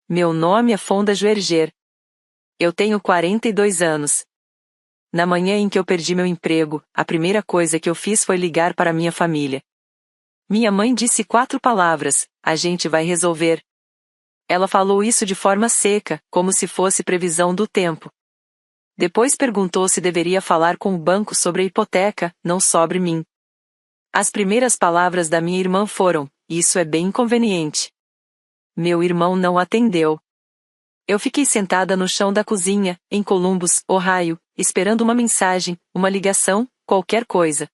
Meu nome é Fonda Juerger. Eu tenho 42 anos. Na manhã em que eu perdi meu emprego, a primeira coisa que eu fiz foi ligar para minha família. Minha mãe disse 4 palavras: a gente vai resolver. Ela falou isso de forma seca, como se fosse previsão do tempo. Depois perguntou se deveria falar com o banco sobre a hipoteca, não sobre mim. As primeiras palavras da minha irmã foram: isso é bem inconveniente. Meu irmão não atendeu. Eu fiquei sentada no chão da cozinha, em Columbus, Ohio, esperando uma mensagem, uma ligação, qualquer coisa.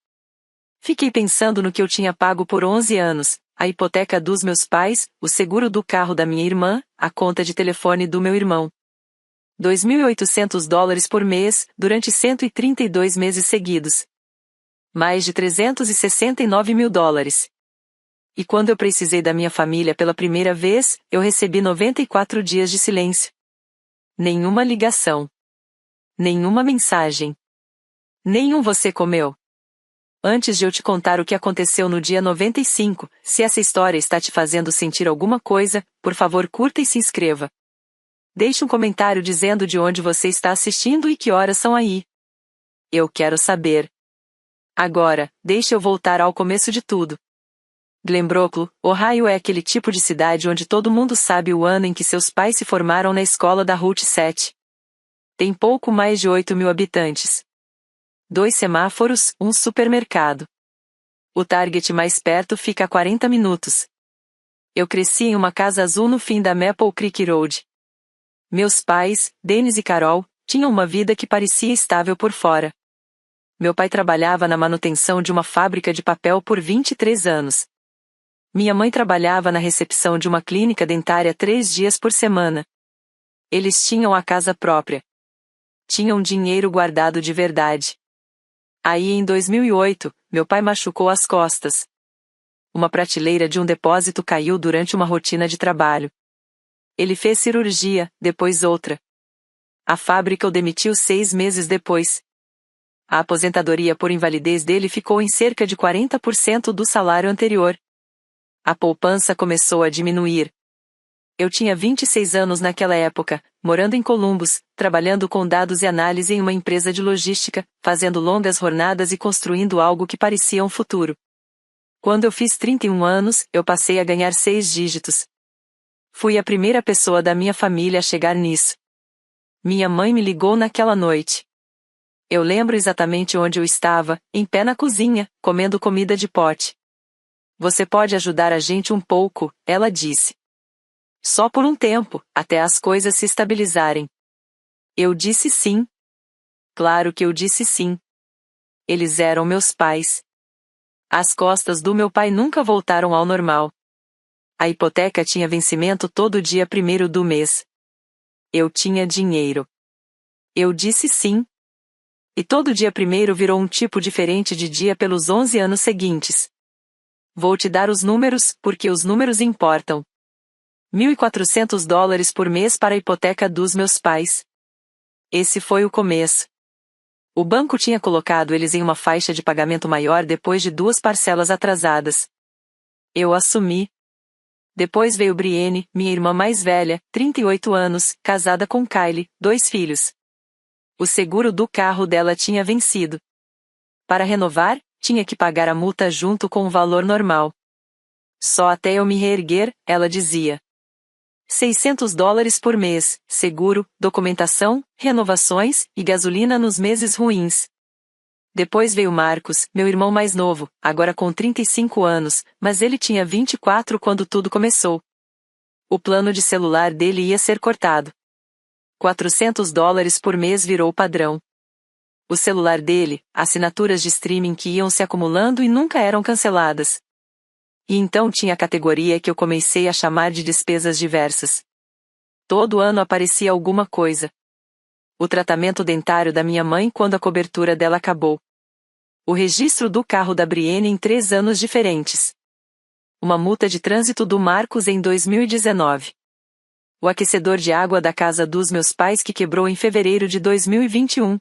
Fiquei pensando no que eu tinha pago por 11 anos, a hipoteca dos meus pais, o seguro do carro da minha irmã, a conta de telefone do meu irmão. $2.800 por mês, durante 132 meses seguidos. Mais de $369 mil. E quando eu precisei da minha família pela primeira vez, eu recebi 94 dias de silêncio. Nenhuma ligação. Nenhuma mensagem. Nenhum você comeu. Antes de eu te contar o que aconteceu no dia 95, se essa história está te fazendo sentir alguma coisa, por favor curta e se inscreva. Deixe um comentário dizendo de onde você está assistindo e que horas são aí. Eu quero saber. Agora, deixe eu voltar ao começo de tudo. Glenbrook, Ohio é aquele tipo de cidade onde todo mundo sabe o ano em que seus pais se formaram na escola da Route 7. Tem pouco mais de 8 mil habitantes. 2 semáforos, um supermercado. O Target mais perto fica a 40 minutos. Eu cresci em uma casa azul no fim da Maple Creek Road. Meus pais, Dennis e Carol, tinham uma vida que parecia estável por fora. Meu pai trabalhava na manutenção de uma fábrica de papel por 23 anos. Minha mãe trabalhava na recepção de uma clínica dentária 3 dias por semana. Eles tinham a casa própria. Tinham dinheiro guardado de verdade. Aí em 2008, meu pai machucou as costas. Uma prateleira de um depósito caiu durante uma rotina de trabalho. Ele fez cirurgia, depois outra. A fábrica o demitiu 6 meses depois. A aposentadoria por invalidez dele ficou em cerca de 40% do salário anterior. A poupança começou a diminuir. Eu tinha 26 anos naquela época, morando em Columbus, trabalhando com dados e análise em uma empresa de logística, fazendo longas jornadas e construindo algo que parecia um futuro. Quando eu fiz 31 anos, eu passei a ganhar 6 dígitos. Fui a primeira pessoa da minha família a chegar nisso. Minha mãe me ligou naquela noite. Eu lembro exatamente onde eu estava, em pé na cozinha, comendo comida de pote. Você pode ajudar a gente um pouco, ela disse. Só por um tempo, até as coisas se estabilizarem. Eu disse sim. Claro que eu disse sim. Eles eram meus pais. As costas do meu pai nunca voltaram ao normal. A hipoteca tinha vencimento todo dia 1º do mês. Eu tinha dinheiro. Eu disse sim. E todo dia 1º virou um tipo diferente de dia pelos 11 anos seguintes. Vou te dar os números, porque os números importam. $1.400 por mês para a hipoteca dos meus pais. Esse foi o começo. O banco tinha colocado eles em uma faixa de pagamento maior depois de 2 parcelas atrasadas. Eu assumi. Depois veio Brienne, minha irmã mais velha, 38 anos, casada com Kylie, 2 filhos. O seguro do carro dela tinha vencido. Para renovar, tinha que pagar a multa junto com o valor normal. Só até eu me reerguer, ela dizia. $600 por mês, seguro, documentação, renovações e gasolina nos meses ruins. Depois veio Marcos, meu irmão mais novo, agora com 35 anos, mas ele tinha 24 quando tudo começou. O plano de celular dele ia ser cortado. $400 por mês virou padrão. O celular dele, assinaturas de streaming que iam se acumulando e nunca eram canceladas. E então tinha a categoria que eu comecei a chamar de despesas diversas. Todo ano aparecia alguma coisa. O tratamento dentário da minha mãe quando a cobertura dela acabou. O registro do carro da Brienne em 3 anos diferentes. Uma multa de trânsito do Marcos em 2019. O aquecedor de água da casa dos meus pais que quebrou em fevereiro de 2021.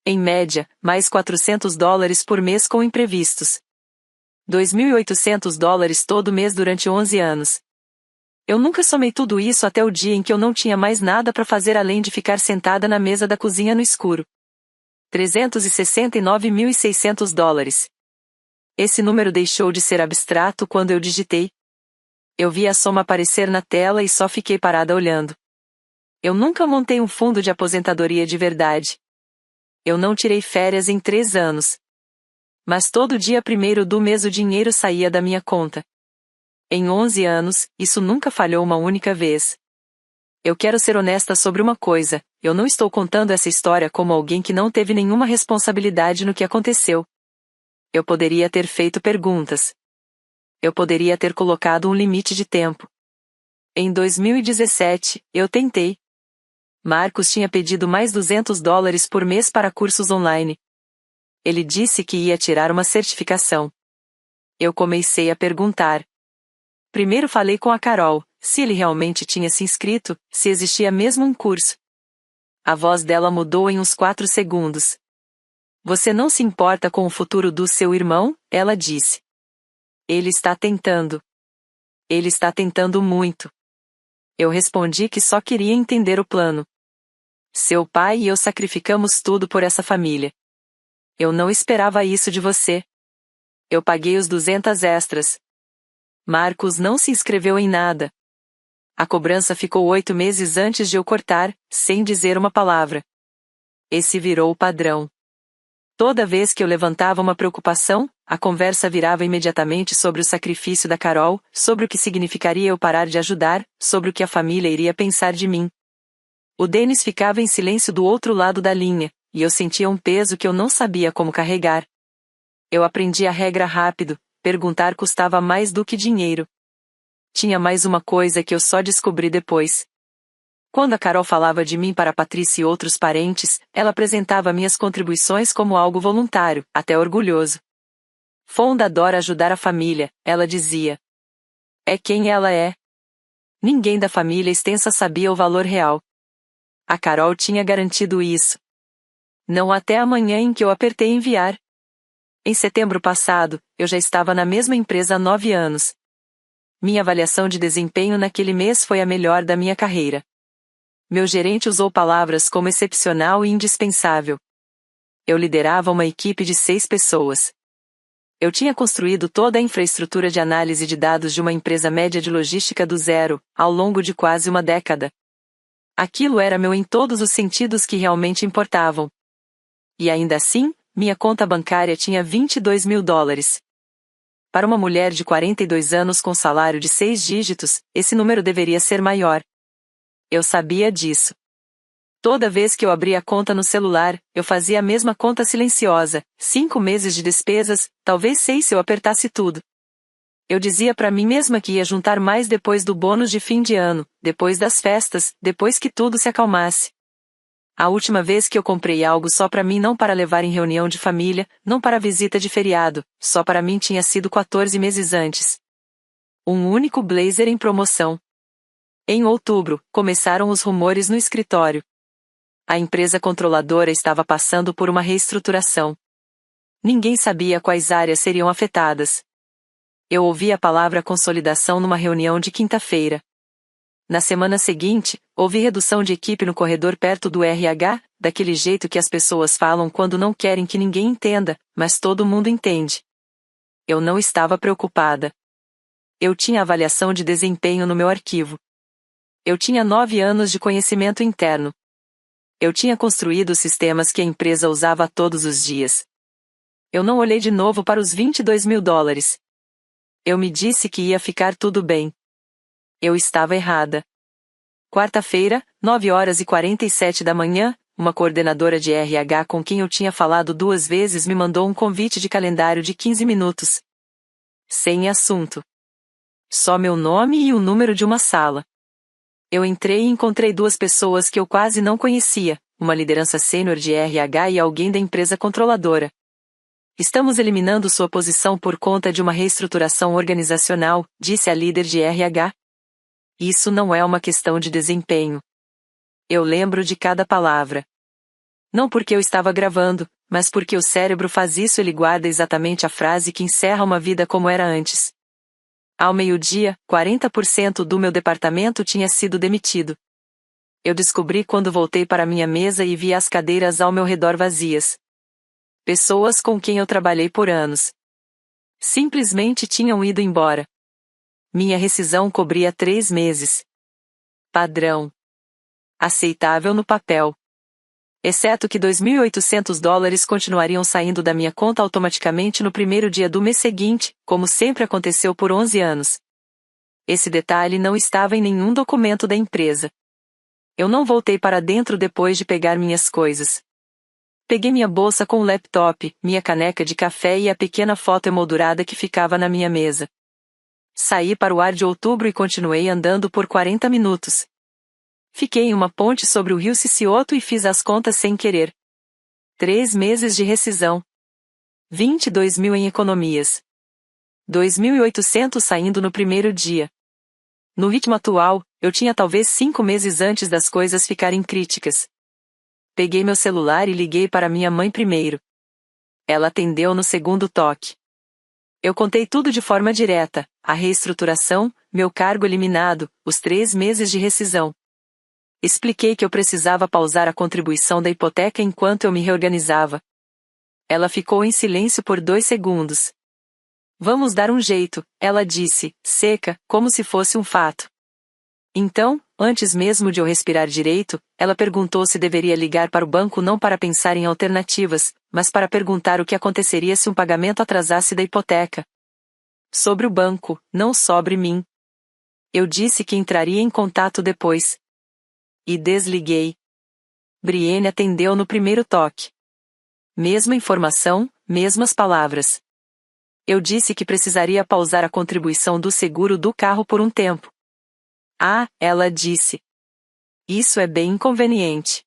Em média, mais $400 por mês com imprevistos. $2.800 todo mês durante 11 anos. Eu nunca somei tudo isso até o dia em que eu não tinha mais nada para fazer além de ficar sentada na mesa da cozinha no escuro. 369.600 dólares. Esse número deixou de ser abstrato quando eu digitei. Eu vi a soma aparecer na tela e só fiquei parada olhando. Eu nunca montei um fundo de aposentadoria de verdade. Eu não tirei férias em 3 anos. Mas todo dia 1º do mês o dinheiro saía da minha conta. Em 11 anos, isso nunca falhou uma única vez. Eu quero ser honesta sobre uma coisa, eu não estou contando essa história como alguém que não teve nenhuma responsabilidade no que aconteceu. Eu poderia ter feito perguntas. Eu poderia ter colocado um limite de tempo. Em 2017, eu tentei. Marcos tinha pedido mais $200 por mês para cursos online. Ele disse que ia tirar uma certificação. Eu comecei a perguntar. Primeiro falei com a Carol, se ele realmente tinha se inscrito, se existia mesmo um curso. A voz dela mudou em uns 4 segundos. Você não se importa com o futuro do seu irmão? Ela disse. Ele está tentando. Ele está tentando muito. Eu respondi que só queria entender o plano. Seu pai e eu sacrificamos tudo por essa família. Eu não esperava isso de você. Eu paguei os 200 extras. Marcos não se inscreveu em nada. A cobrança ficou 8 meses antes de eu cortar, sem dizer uma palavra. Esse virou o padrão. Toda vez que eu levantava uma preocupação, a conversa virava imediatamente sobre o sacrifício da Carol, sobre o que significaria eu parar de ajudar, sobre o que a família iria pensar de mim. O Dennis ficava em silêncio do outro lado da linha, e eu sentia um peso que eu não sabia como carregar. Eu aprendi a regra rápido. Perguntar custava mais do que dinheiro. Tinha mais uma coisa que eu só descobri depois. Quando a Carol falava de mim para a Patrícia e outros parentes, ela apresentava minhas contribuições como algo voluntário, até orgulhoso. Fonda adora ajudar a família, ela dizia. É quem ela é. Ninguém da família extensa sabia o valor real. A Carol tinha garantido isso. Não até a manhã em que eu apertei enviar. Em setembro passado, eu já estava na mesma empresa há 9 anos. Minha avaliação de desempenho naquele mês foi a melhor da minha carreira. Meu gerente usou palavras como excepcional e indispensável. Eu liderava uma equipe de 6 pessoas. Eu tinha construído toda a infraestrutura de análise de dados de uma empresa média de logística do zero, ao longo de quase uma década. Aquilo era meu em todos os sentidos que realmente importavam. E ainda assim, minha conta bancária tinha $22.000. Para uma mulher de 42 anos com salário de 6 dígitos, esse número deveria ser maior. Eu sabia disso. Toda vez que eu abria a conta no celular, eu fazia a mesma conta silenciosa, 5 meses de despesas, talvez 6 se eu apertasse tudo. Eu dizia para mim mesma que ia juntar mais depois do bônus de fim de ano, depois das festas, depois que tudo se acalmasse. A última vez que eu comprei algo só para mim, não para levar em reunião de família, não para visita de feriado, só para mim, tinha sido 14 meses antes. Um único blazer em promoção. Em outubro, começaram os rumores no escritório. A empresa controladora estava passando por uma reestruturação. Ninguém sabia quais áreas seriam afetadas. Eu ouvi a palavra consolidação numa reunião de quinta-feira. Na semana seguinte, houve redução de equipe no corredor perto do RH, daquele jeito que as pessoas falam quando não querem que ninguém entenda, mas todo mundo entende. Eu não estava preocupada. Eu tinha avaliação de desempenho no meu arquivo. Eu tinha 9 anos de conhecimento interno. Eu tinha construído os sistemas que a empresa usava todos os dias. Eu não olhei de novo para os $22.000. Eu me disse que ia ficar tudo bem. Eu estava errada. Quarta-feira, 9h47 da manhã, uma coordenadora de RH com quem eu tinha falado 2 vezes me mandou um convite de calendário de 15 minutos. Sem assunto. Só meu nome e o número de uma sala. Eu entrei e encontrei 2 pessoas que eu quase não conhecia, uma liderança sênior de RH e alguém da empresa controladora. Estamos eliminando sua posição por conta de uma reestruturação organizacional, disse a líder de RH. Isso não é uma questão de desempenho. Eu lembro de cada palavra. Não porque eu estava gravando, mas porque o cérebro faz isso, ele guarda exatamente a frase que encerra uma vida como era antes. Ao meio-dia, 40% do meu departamento tinha sido demitido. Eu descobri quando voltei para minha mesa e vi as cadeiras ao meu redor vazias. Pessoas com quem eu trabalhei por anos simplesmente tinham ido embora. Minha rescisão cobria 3 meses. Padrão. Aceitável no papel. Exceto que $2.800 continuariam saindo da minha conta automaticamente no primeiro dia do mês seguinte, como sempre aconteceu por 11 anos. Esse detalhe não estava em nenhum documento da empresa. Eu não voltei para dentro depois de pegar minhas coisas. Peguei minha bolsa com o laptop, minha caneca de café e a pequena foto emoldurada que ficava na minha mesa. Saí para o ar de outubro e continuei andando por 40 minutos. Fiquei em uma ponte sobre o rio Sicioto e fiz as contas sem querer. 3 meses de rescisão. 22 mil em economias. 2.800 saindo no primeiro dia. No ritmo atual, eu tinha talvez 5 meses antes das coisas ficarem críticas. Peguei meu celular e liguei para minha mãe primeiro. Ela atendeu no segundo toque. Eu contei tudo de forma direta: a reestruturação, meu cargo eliminado, os 3 meses de rescisão. Expliquei que eu precisava pausar a contribuição da hipoteca enquanto eu me reorganizava. Ela ficou em silêncio por 2 segundos. Vamos dar um jeito, ela disse, seca, como se fosse um fato. Então, antes mesmo de eu respirar direito, ela perguntou se deveria ligar para o banco não para pensar em alternativas, mas para perguntar o que aconteceria se um pagamento atrasasse da hipoteca. Sobre o banco, não sobre mim. Eu disse que entraria em contato depois. E desliguei. Brienne atendeu no primeiro toque. Mesma informação, mesmas palavras. Eu disse que precisaria pausar a contribuição do seguro do carro por um tempo. Ah, ela disse. Isso é bem inconveniente.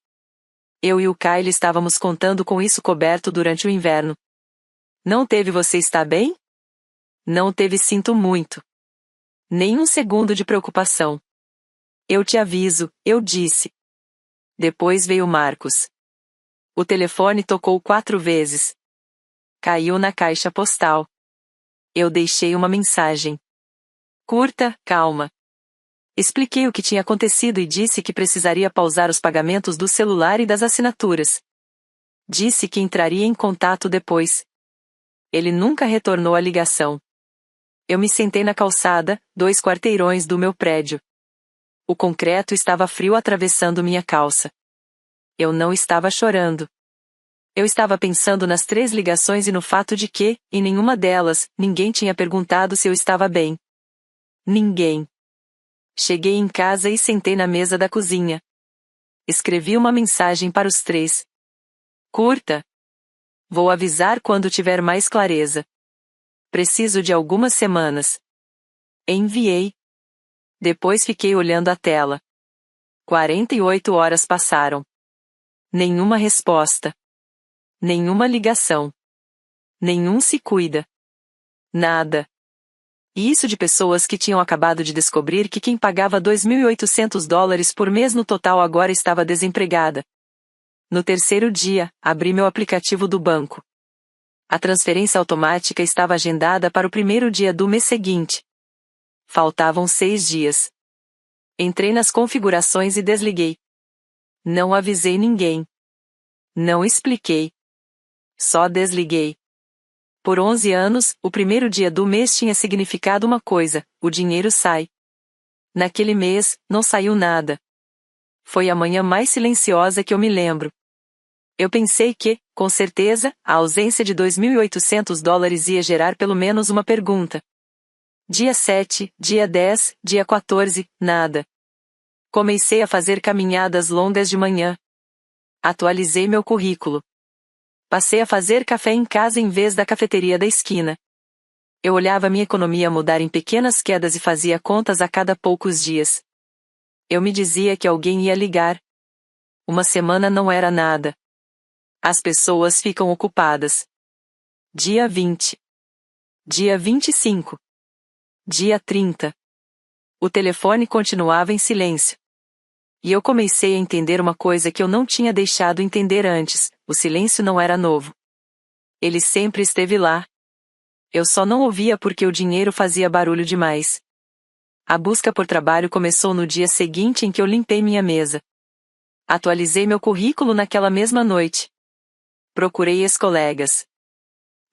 Eu e o Kyle estávamos contando com isso coberto durante o inverno. Não teve você está bem? Não teve sinto muito. Nem um segundo de preocupação. Eu te aviso, eu disse. Depois veio Marcos. O telefone tocou 4 vezes. Caiu na caixa postal. Eu deixei uma mensagem. Curta, calma. Expliquei o que tinha acontecido e disse que precisaria pausar os pagamentos do celular e das assinaturas. Disse que entraria em contato depois. Ele nunca retornou a ligação. Eu me sentei na calçada, 2 quarteirões do meu prédio. O concreto estava frio atravessando minha calça. Eu não estava chorando. Eu estava pensando nas 3 ligações e no fato de que, em nenhuma delas, ninguém tinha perguntado se eu estava bem. Ninguém. Cheguei em casa e sentei na mesa da cozinha. Escrevi uma mensagem para os 3. Curta. Vou avisar quando tiver mais clareza. Preciso de algumas semanas. Enviei. Depois fiquei olhando a tela. 48 horas passaram. Nenhuma resposta. Nenhuma ligação. Nenhum se cuida. Nada. E isso de pessoas que tinham acabado de descobrir que quem pagava $2.800 por mês no total agora estava desempregada. No terceiro dia, abri meu aplicativo do banco. A transferência automática estava agendada para o primeiro dia do mês seguinte. Faltavam 6 dias. Entrei nas configurações e desliguei. Não avisei ninguém. Não expliquei. Só desliguei. Por 11 anos, o primeiro dia do mês tinha significado uma coisa: o dinheiro sai. Naquele mês, não saiu nada. Foi a manhã mais silenciosa que eu me lembro. Eu pensei que, com certeza, a ausência de $2.800 ia gerar pelo menos uma pergunta. Dia 7, dia 10, dia 14, nada. Comecei a fazer caminhadas longas de manhã. Atualizei meu currículo. Passei a fazer café em casa em vez da cafeteria da esquina. Eu olhava minha economia mudar em pequenas quedas e fazia contas a cada poucos dias. Eu me dizia que alguém ia ligar. Uma semana não era nada. As pessoas ficam ocupadas. Dia 20. Dia 25. Dia 30. O telefone continuava em silêncio. E eu comecei a entender uma coisa que eu não tinha deixado entender antes: o silêncio não era novo. Ele sempre esteve lá. Eu só não ouvia porque o dinheiro fazia barulho demais. A busca por trabalho começou no dia seguinte em que eu limpei minha mesa. Atualizei meu currículo naquela mesma noite. Procurei ex-colegas.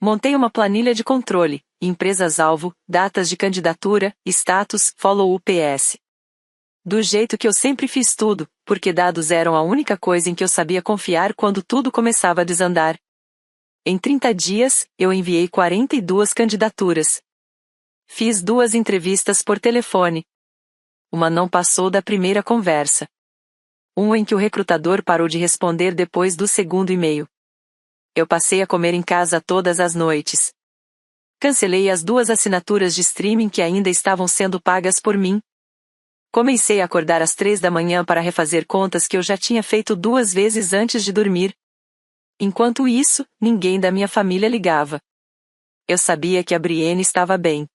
Montei uma planilha de controle, empresas-alvo, datas de candidatura, status, follow-ups. Do jeito que eu sempre fiz tudo, porque dados eram a única coisa em que eu sabia confiar quando tudo começava a desandar. Em 30 dias, eu enviei 42 candidaturas. Fiz 2 entrevistas por telefone. Uma não passou da primeira conversa. Um em que o recrutador parou de responder depois do segundo e-mail. Eu passei a comer em casa todas as noites. Cancelei as 2 assinaturas de streaming que ainda estavam sendo pagas por mim. Comecei a acordar às 3 da manhã para refazer contas que eu já tinha feito 2 vezes antes de dormir. Enquanto isso, ninguém da minha família ligava. Eu sabia que a Brienne estava bem.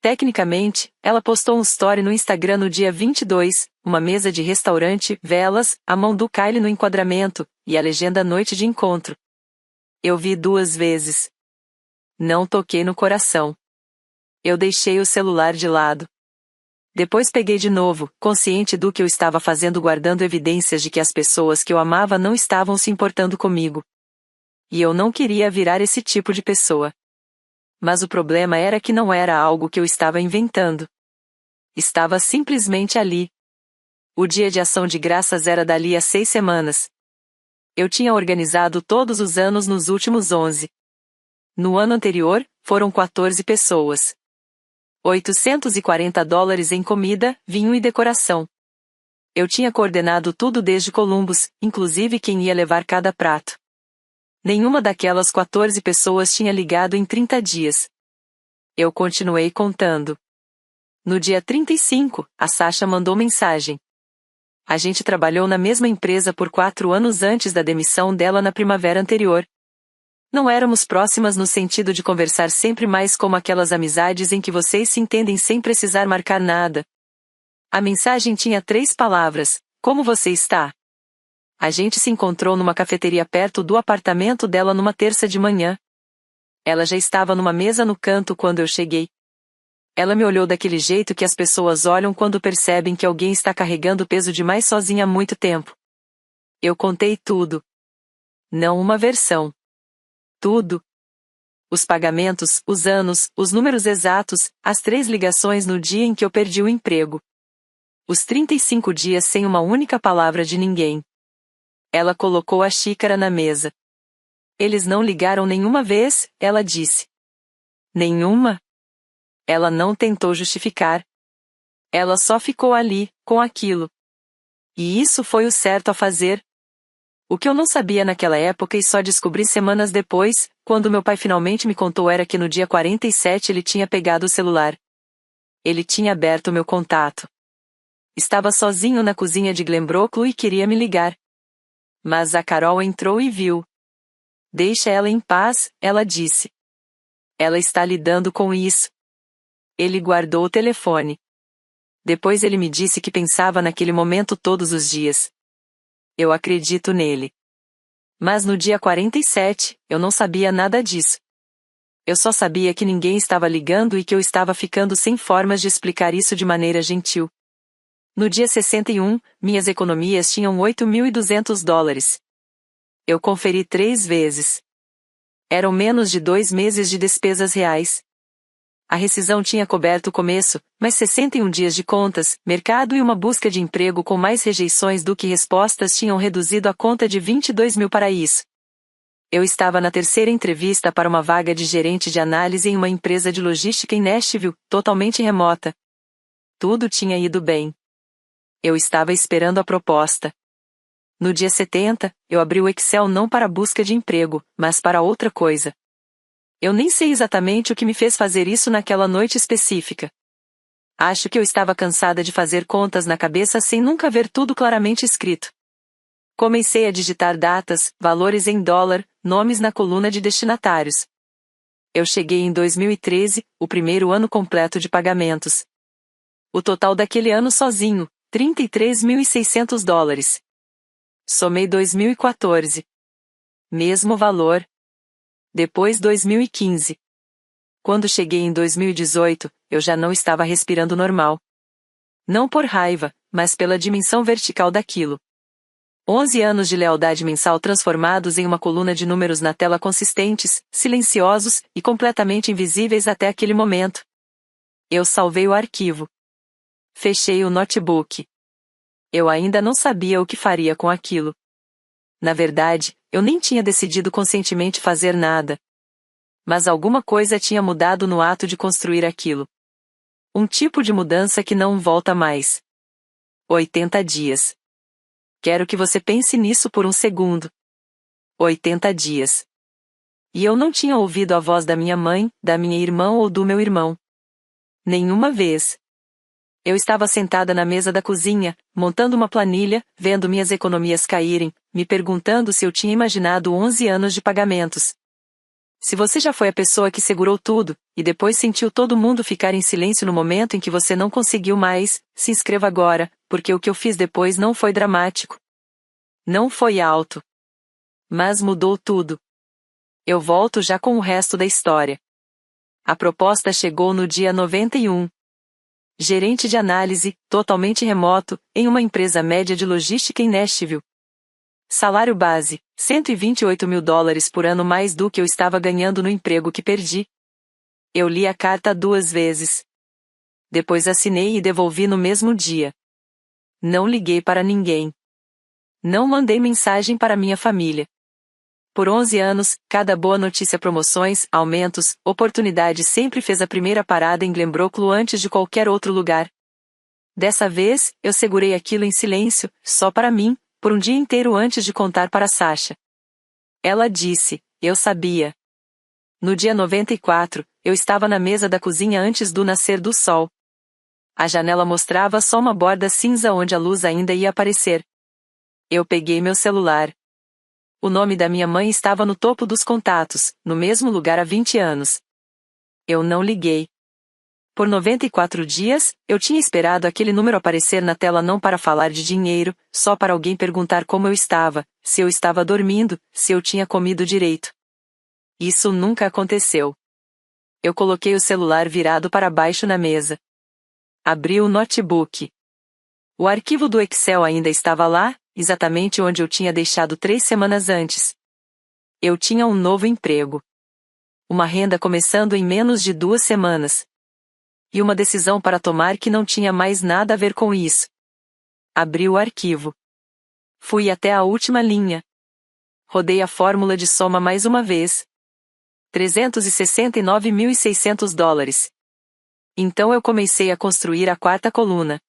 Tecnicamente, ela postou um story no Instagram no dia 22, uma mesa de restaurante, velas, a mão do Kyle no enquadramento, e a legenda noite de encontro. Eu vi 2 vezes. Não toquei no coração. Eu deixei o celular de lado. Depois peguei de novo, consciente do que eu estava fazendo, guardando evidências de que as pessoas que eu amava não estavam se importando comigo. E eu não queria virar esse tipo de pessoa. Mas o problema era que não era algo que eu estava inventando. Estava simplesmente ali. O dia de ação de graças era dali a 6 semanas. Eu tinha organizado todos os anos nos últimos 11. No ano anterior, foram 14 pessoas. $840 em comida, vinho e decoração. Eu tinha coordenado tudo desde Columbus, inclusive quem ia levar cada prato. Nenhuma daquelas 14 pessoas tinha ligado em 30 dias. Eu continuei contando. No dia 35, a Sasha mandou mensagem. A gente trabalhou na mesma empresa por 4 anos antes da demissão dela na primavera anterior. Não éramos próximas no sentido de conversar sempre, mais como aquelas amizades em que vocês se entendem sem precisar marcar nada. A mensagem tinha 3 palavras: como você está? A gente se encontrou numa cafeteria perto do apartamento dela numa terça de manhã. Ela já estava numa mesa no canto quando eu cheguei. Ela me olhou daquele jeito que as pessoas olham quando percebem que alguém está carregando peso demais sozinha há muito tempo. Eu contei tudo. Não uma versão. Tudo. Os pagamentos, os anos, os números exatos, as 3 ligações no dia em que eu perdi o emprego. Os 35 dias sem uma única palavra de ninguém. Ela colocou a xícara na mesa. Eles não ligaram nenhuma vez, ela disse. Nenhuma? Ela não tentou justificar. Ela só ficou ali, com aquilo. E isso foi o certo a fazer. O que eu não sabia naquela época e só descobri semanas depois, quando meu pai finalmente me contou, era que no dia 47 ele tinha pegado o celular. Ele tinha aberto meu contato. Estava sozinho na cozinha de Glenbrook e queria me ligar. Mas a Carol entrou e viu. Deixa ela em paz, ela disse. Ela está lidando com isso. Ele guardou o telefone. Depois ele me disse que pensava naquele momento todos os dias. Eu acredito nele. Mas no dia 47, eu não sabia nada disso. Eu só sabia que ninguém estava ligando e que eu estava ficando sem formas de explicar isso de maneira gentil. No dia 61, minhas economias tinham $8.200. Eu conferi 3 vezes. Eram menos de 2 meses de despesas reais. A rescisão tinha coberto o começo, mas 61 dias de contas, mercado e uma busca de emprego com mais rejeições do que respostas tinham reduzido a conta de 22 mil para isso. Eu estava na 3ª entrevista para uma vaga de gerente de análise em uma empresa de logística em Nashville, totalmente remota. Tudo tinha ido bem. Eu estava esperando a proposta. No dia 70, eu abri o Excel não para a busca de emprego, mas para outra coisa. Eu nem sei exatamente o que me fez fazer isso naquela noite específica. Acho que eu estava cansada de fazer contas na cabeça sem nunca ver tudo claramente escrito. Comecei a digitar datas, valores em dólar, nomes na coluna de destinatários. Eu cheguei em 2013, o primeiro ano completo de pagamentos. O total daquele ano sozinho, $33.600. Somei 2014. Mesmo valor. Depois 2015. Quando cheguei em 2018, eu já não estava respirando normal. Não por raiva, mas pela dimensão vertical daquilo. 11 anos de lealdade mensal transformados em uma coluna de números na tela consistentes, silenciosos e completamente invisíveis até aquele momento. Eu salvei o arquivo. Fechei o notebook. Eu ainda não sabia o que faria com aquilo. Na verdade, eu nem tinha decidido conscientemente fazer nada. Mas alguma coisa tinha mudado no ato de construir aquilo. Um tipo de mudança que não volta mais. 80 dias. Quero que você pense nisso por um segundo. 80 dias. E eu não tinha ouvido a voz da minha mãe, da minha irmã ou do meu irmão. Nenhuma vez. Eu estava sentada na mesa da cozinha, montando uma planilha, vendo minhas economias caírem, me perguntando se eu tinha imaginado 11 anos de pagamentos. Se você já foi a pessoa que segurou tudo, e depois sentiu todo mundo ficar em silêncio no momento em que você não conseguiu mais, se inscreva agora, porque o que eu fiz depois não foi dramático. Não foi alto. Mas mudou tudo. Eu volto já com o resto da história. A proposta chegou no dia 91. Gerente de análise, totalmente remoto, em uma empresa média de logística em Nashville. Salário base, $128 mil por ano mais do que eu estava ganhando no emprego que perdi. Eu li a carta 2 vezes. Depois assinei e devolvi no mesmo dia. Não liguei para ninguém. Não mandei mensagem para minha família. Por 11 anos, cada boa notícia, promoções, aumentos, oportunidade sempre fez a primeira parada em Glenbrook antes de qualquer outro lugar. Dessa vez, eu segurei aquilo em silêncio, só para mim, por um dia inteiro antes de contar para Sasha. Ela disse, eu sabia. No dia 94, eu estava na mesa da cozinha antes do nascer do sol. A janela mostrava só uma borda cinza onde a luz ainda ia aparecer. Eu peguei meu celular. O nome da minha mãe estava no topo dos contatos, no mesmo lugar há 20 anos. Eu não liguei. Por 94 dias, eu tinha esperado aquele número aparecer na tela não para falar de dinheiro, só para alguém perguntar como eu estava, se eu estava dormindo, se eu tinha comido direito. Isso nunca aconteceu. Eu coloquei o celular virado para baixo na mesa. Abri o notebook. O arquivo do Excel ainda estava lá, exatamente onde eu tinha deixado 3 semanas antes. Eu tinha um novo emprego. Uma renda começando em menos de 2 semanas. E uma decisão para tomar que não tinha mais nada a ver com isso. Abri o arquivo. Fui até a última linha. Rodei a fórmula de soma mais uma vez. $369.600. Então eu comecei a construir a 4ª coluna.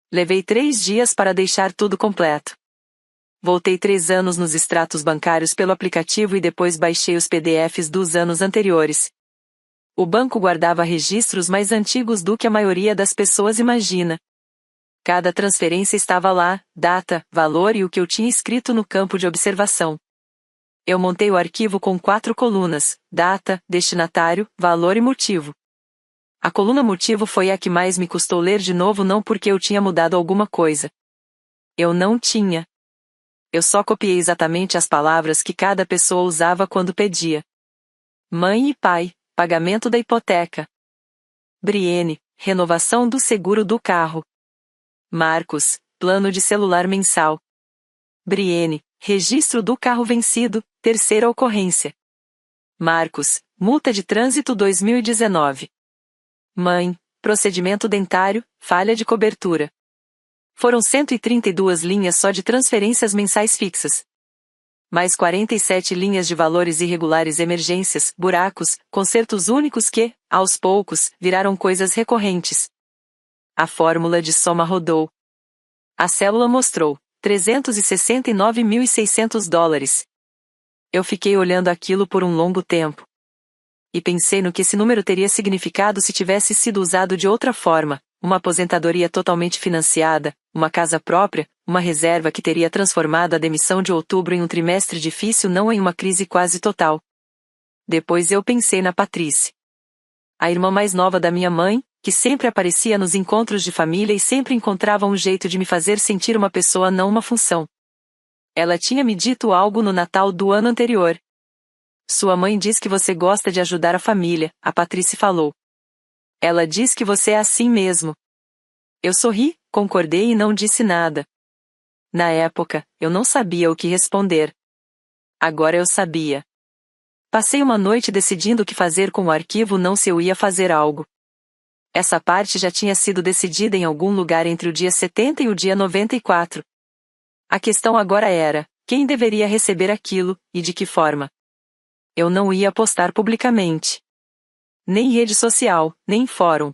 Levei 3 dias para deixar tudo completo. Voltei 3 anos nos extratos bancários pelo aplicativo e depois baixei os PDFs dos anos anteriores. O banco guardava registros mais antigos do que a maioria das pessoas imagina. Cada transferência estava lá, data, valor e o que eu tinha escrito no campo de observação. Eu montei o arquivo com 4 colunas, data, destinatário, valor e motivo. A coluna motivo foi a que mais me custou ler de novo, não porque eu tinha mudado alguma coisa. Eu não tinha. Eu só copiei exatamente as palavras que cada pessoa usava quando pedia. Mãe e pai, pagamento da hipoteca. Brienne, renovação do seguro do carro. Marcos, plano de celular mensal. Brienne, registro do carro vencido, 3ª ocorrência. Marcos, multa de trânsito 2019. Mãe, procedimento dentário, falha de cobertura. Foram 132 linhas só de transferências mensais fixas. Mais 47 linhas de valores irregulares, emergências, buracos, consertos únicos que, aos poucos, viraram coisas recorrentes. A fórmula de soma rodou. A célula mostrou $369.600. Eu fiquei olhando aquilo por um longo tempo. E pensei no que esse número teria significado se tivesse sido usado de outra forma, uma aposentadoria totalmente financiada, uma casa própria, uma reserva que teria transformado a demissão de outubro em um trimestre difícil, não em uma crise quase total. Depois eu pensei na Patrice. A irmã mais nova da minha mãe, que sempre aparecia nos encontros de família e sempre encontrava um jeito de me fazer sentir uma pessoa, não uma função. Ela tinha me dito algo no Natal do ano anterior. Sua mãe diz que você gosta de ajudar a família, a Patrice falou. Ela diz que você é assim mesmo. Eu sorri, concordei e não disse nada. Na época, eu não sabia o que responder. Agora eu sabia. Passei uma noite decidindo o que fazer com o arquivo, não se eu ia fazer algo. Essa parte já tinha sido decidida em algum lugar entre o dia 70 e o dia 94. A questão agora era, quem deveria receber aquilo, e de que forma? Eu não ia postar publicamente. Nem em rede social, nem em fórum.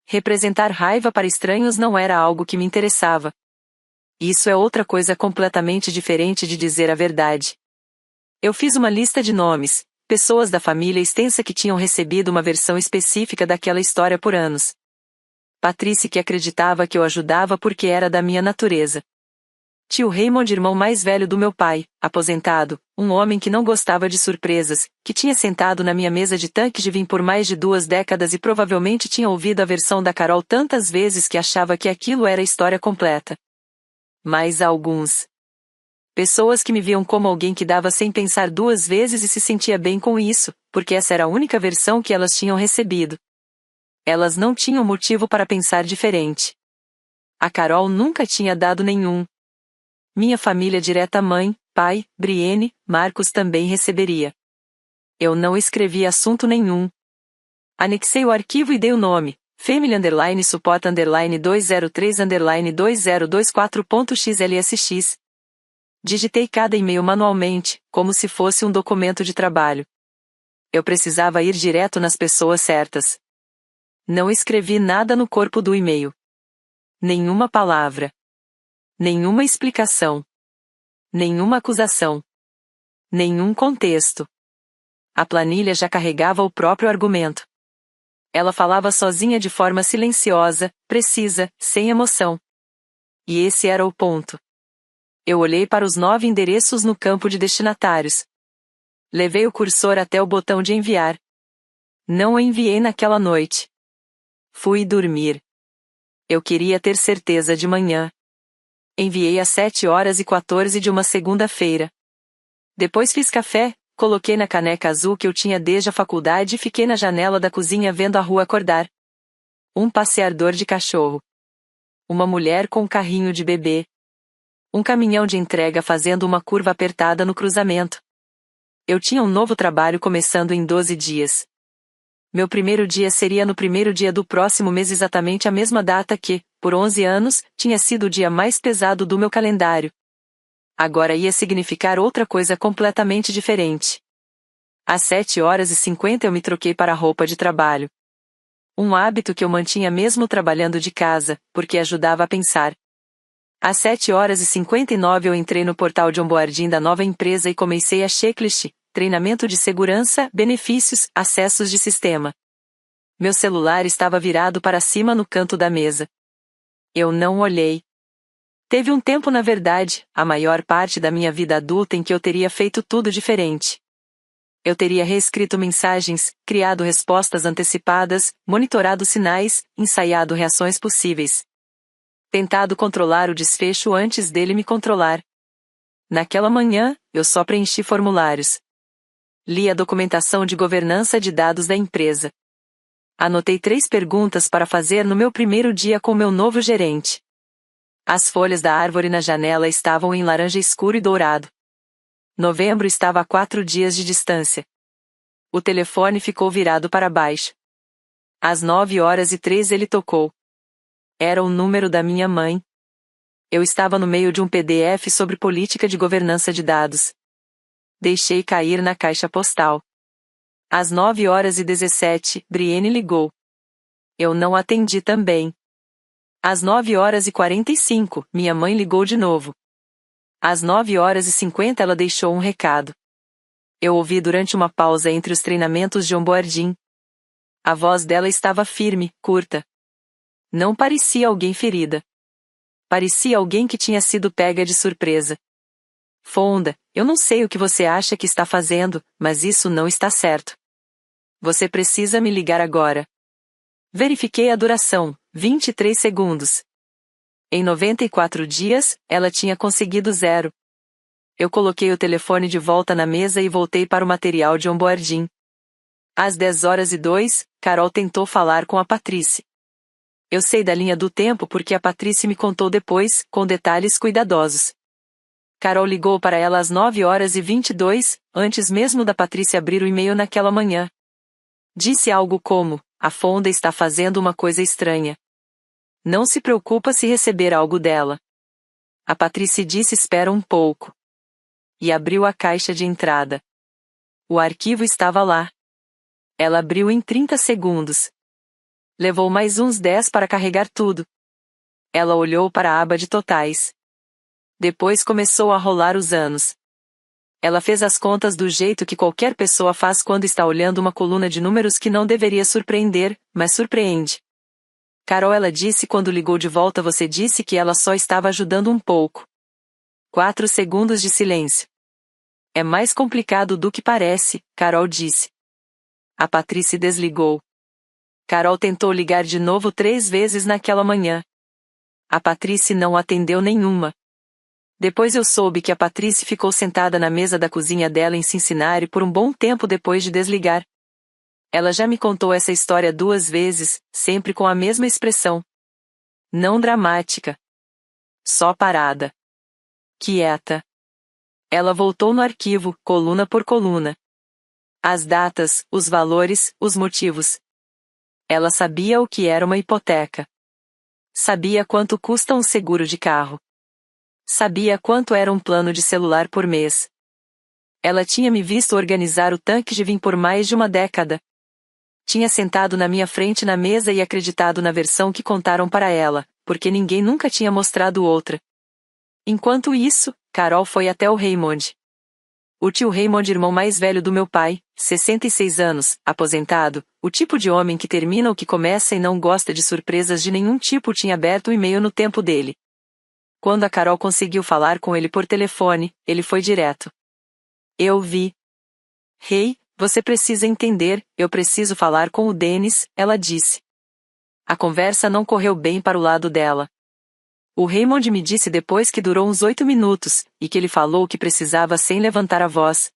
Representar raiva para estranhos não era algo que me interessava. Isso é outra coisa completamente diferente de dizer a verdade. Eu fiz uma lista de nomes, pessoas da família extensa que tinham recebido uma versão específica daquela história por anos. Patrice que acreditava que eu ajudava porque era da minha natureza. Tio Raymond, irmão mais velho do meu pai, aposentado, um homem que não gostava de surpresas, que tinha sentado na minha mesa de tanque de vinho por mais de 2 décadas e provavelmente tinha ouvido a versão da Carol tantas vezes que achava que aquilo era a história completa. Mais alguns. Pessoas que me viam como alguém que dava sem pensar 2 vezes e se sentia bem com isso, porque essa era a única versão que elas tinham recebido. Elas não tinham motivo para pensar diferente. A Carol nunca tinha dado nenhum. Minha família direta, mãe, pai, Brienne, Marcos também receberia. Eu não escrevi assunto nenhum. Anexei o arquivo e dei o nome, family_support_203_2024.xlsx. Digitei cada e-mail manualmente, como se fosse um documento de trabalho. Eu precisava ir direto nas pessoas certas. Não escrevi nada no corpo do e-mail. Nenhuma palavra. Nenhuma explicação. Nenhuma acusação. Nenhum contexto. A planilha já carregava o próprio argumento. Ela falava sozinha de forma silenciosa, precisa, sem emoção. E esse era o ponto. Eu olhei para os 9 endereços no campo de destinatários. Levei o cursor até o botão de enviar. Não o enviei naquela noite. Fui dormir. Eu queria ter certeza de manhã. Enviei às 7h14 de uma segunda-feira. Depois fiz café, coloquei na caneca azul que eu tinha desde a faculdade e fiquei na janela da cozinha vendo a rua acordar. Um passeador de cachorro. Uma mulher com um carrinho de bebê. Um caminhão de entrega fazendo uma curva apertada no cruzamento. Eu tinha um novo trabalho começando em 12 dias. Meu primeiro dia seria no primeiro dia do próximo mês, exatamente a mesma data que, por 11 anos, tinha sido o dia mais pesado do meu calendário. Agora ia significar outra coisa completamente diferente. Às 7h50 eu me troquei para a roupa de trabalho. Um hábito que eu mantinha mesmo trabalhando de casa, porque ajudava a pensar. Às 7h59 eu entrei no portal de onboarding da nova empresa e comecei a checklist, treinamento de segurança, benefícios, acessos de sistema. Meu celular estava virado para cima no canto da mesa. Eu não olhei. Teve um tempo, na verdade, a maior parte da minha vida adulta, em que eu teria feito tudo diferente. Eu teria reescrito mensagens, criado respostas antecipadas, monitorado sinais, ensaiado reações possíveis. Tentado controlar o desfecho antes dele me controlar. Naquela manhã, eu só preenchi formulários. Li a documentação de governança de dados da empresa. Anotei 3 perguntas para fazer no meu primeiro dia com meu novo gerente. As folhas da árvore na janela estavam em laranja escuro e dourado. Novembro estava a 4 dias de distância. O telefone ficou virado para baixo. Às 9h03 ele tocou. Era o número da minha mãe. Eu estava no meio de um PDF sobre política de governança de dados. Deixei cair na caixa postal. Às 9h17, Brienne ligou. Eu não atendi também. Às 9h45, minha mãe ligou de novo. Às 9h50 ela deixou um recado. Eu ouvi durante uma pausa entre os treinamentos de onboarding. A voz dela estava firme, curta. Não parecia alguém ferida. Parecia alguém que tinha sido pega de surpresa. Fonda, eu não sei o que você acha que está fazendo, mas isso não está certo. Você precisa me ligar agora. Verifiquei a duração, 23 segundos. Em 94 dias, ela tinha conseguido 0. Eu coloquei o telefone de volta na mesa e voltei para o material de onboarding. Às 10h02, Carol tentou falar com a Patrícia. Eu sei da linha do tempo porque a Patrícia me contou depois, com detalhes cuidadosos. Carol ligou para ela às 9h22, antes mesmo da Patrícia abrir o e-mail naquela manhã. Disse algo como: a Fonda está fazendo uma coisa estranha. Não se preocupa se receber algo dela. A Patrícia disse: espera um pouco. E abriu a caixa de entrada. O arquivo estava lá. Ela abriu em 30 segundos. Levou mais uns 10 para carregar tudo. Ela olhou para a aba de totais. Depois começou a rolar os anos. Ela fez as contas do jeito que qualquer pessoa faz quando está olhando uma coluna de números que não deveria surpreender, mas surpreende. Carol, ela disse quando ligou de volta, você disse que ela só estava ajudando um pouco. 4 segundos de silêncio. É mais complicado do que parece, Carol disse. A Patrícia desligou. Carol tentou ligar de novo 3 vezes naquela manhã. A Patrícia não atendeu nenhuma. Depois eu soube que a Patrícia ficou sentada na mesa da cozinha dela em Cincinnati por um bom tempo depois de desligar. Ela já me contou essa história 2 vezes, sempre com a mesma expressão. Não dramática. Só parada. Quieta. Ela voltou no arquivo, coluna por coluna. As datas, os valores, os motivos. Ela sabia o que era uma hipoteca. Sabia quanto custa um seguro de carro. Sabia quanto era um plano de celular por mês. Ela tinha me visto organizar o tanque de vinho por mais de uma década. Tinha sentado na minha frente na mesa e acreditado na versão que contaram para ela, porque ninguém nunca tinha mostrado outra. Enquanto isso, Carol foi até o Raymond. O tio Raymond, irmão mais velho do meu pai, 66 anos, aposentado, o tipo de homem que termina o que começa e não gosta de surpresas de nenhum tipo, tinha aberto o e-mail no tempo dele. Quando a Carol conseguiu falar com ele por telefone, ele foi direto. Eu vi. Hey, você precisa entender, eu preciso falar com o Dennis, ela disse. A conversa não correu bem para o lado dela. O Raymond me disse depois que durou uns 8 minutos, e que ele falou o que precisava sem levantar a voz.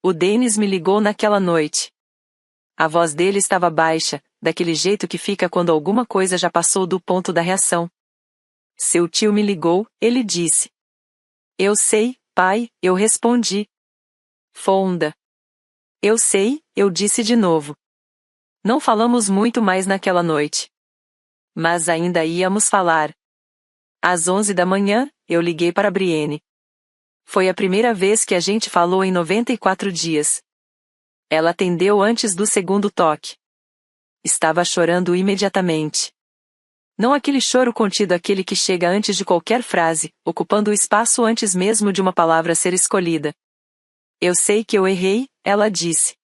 O Dennis me ligou naquela noite. A voz dele estava baixa, daquele jeito que fica quando alguma coisa já passou do ponto da reação. Seu tio me ligou, ele disse. Eu sei, pai, eu respondi. Fonda. Eu sei, eu disse de novo. Não falamos muito mais naquela noite. Mas ainda íamos falar. Às 11 da manhã, eu liguei para Brienne. Foi a primeira vez que a gente falou em 94 dias. Ela atendeu antes do segundo toque. Estava chorando imediatamente. Não aquele choro contido, aquele que chega antes de qualquer frase, ocupando o espaço antes mesmo de uma palavra ser escolhida. Eu sei que eu errei, ela disse.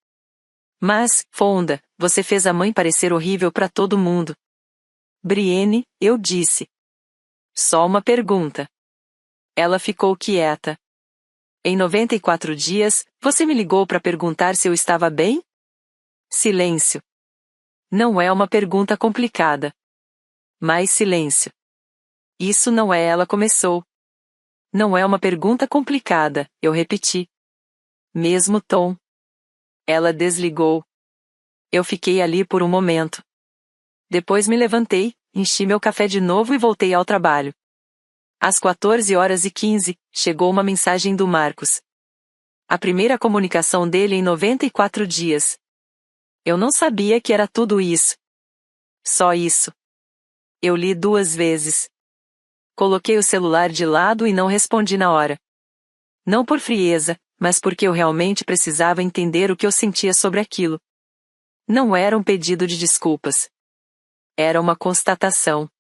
Mas, Fonda, você fez a mãe parecer horrível para todo mundo. Brienne, eu disse. Só uma pergunta. Ela ficou quieta. Em 94 dias, você me ligou para perguntar se eu estava bem? Silêncio. Não é uma pergunta complicada. Mais silêncio. Isso não é, ela começou. Não é uma pergunta complicada, eu repeti. Mesmo tom. Ela desligou. Eu fiquei ali por um momento. Depois me levantei, enchi meu café de novo e voltei ao trabalho. Às 14h15, chegou uma mensagem do Marcos. A primeira comunicação dele em 94 dias. Eu não sabia que era tudo isso. Só isso. Eu li 2 vezes. Coloquei o celular de lado e não respondi na hora. Não por frieza, mas porque eu realmente precisava entender o que eu sentia sobre aquilo. Não era um pedido de desculpas. Era uma constatação.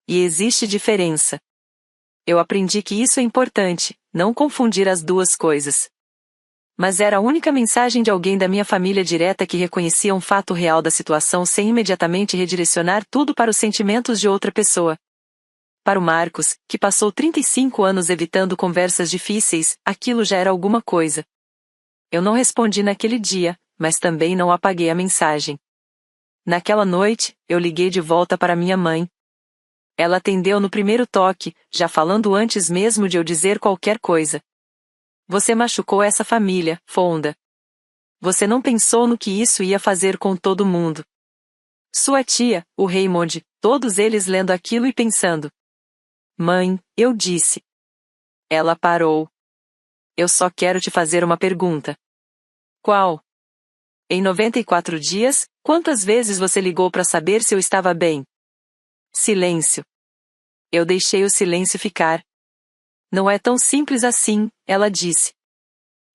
E existe diferença. Eu aprendi que isso é importante, não confundir as duas coisas. Mas era a única mensagem de alguém da minha família direta que reconhecia um fato real da situação sem imediatamente redirecionar tudo para os sentimentos de outra pessoa. Para o Marcos, que passou 35 anos evitando conversas difíceis, aquilo já era alguma coisa. Eu não respondi naquele dia, mas também não apaguei a mensagem. Naquela noite, eu liguei de volta para minha mãe. Ela atendeu no primeiro toque, já falando antes mesmo de eu dizer qualquer coisa. Você machucou essa família, Fonda. Você não pensou no que isso ia fazer com todo mundo. Sua tia, o Raymond, todos eles lendo aquilo e pensando. Mãe, eu disse. Ela parou. Eu só quero te fazer uma pergunta. Qual? Em 94 dias, quantas vezes você ligou para saber se eu estava bem? Silêncio. Eu deixei o silêncio ficar. Não é tão simples assim, ela disse.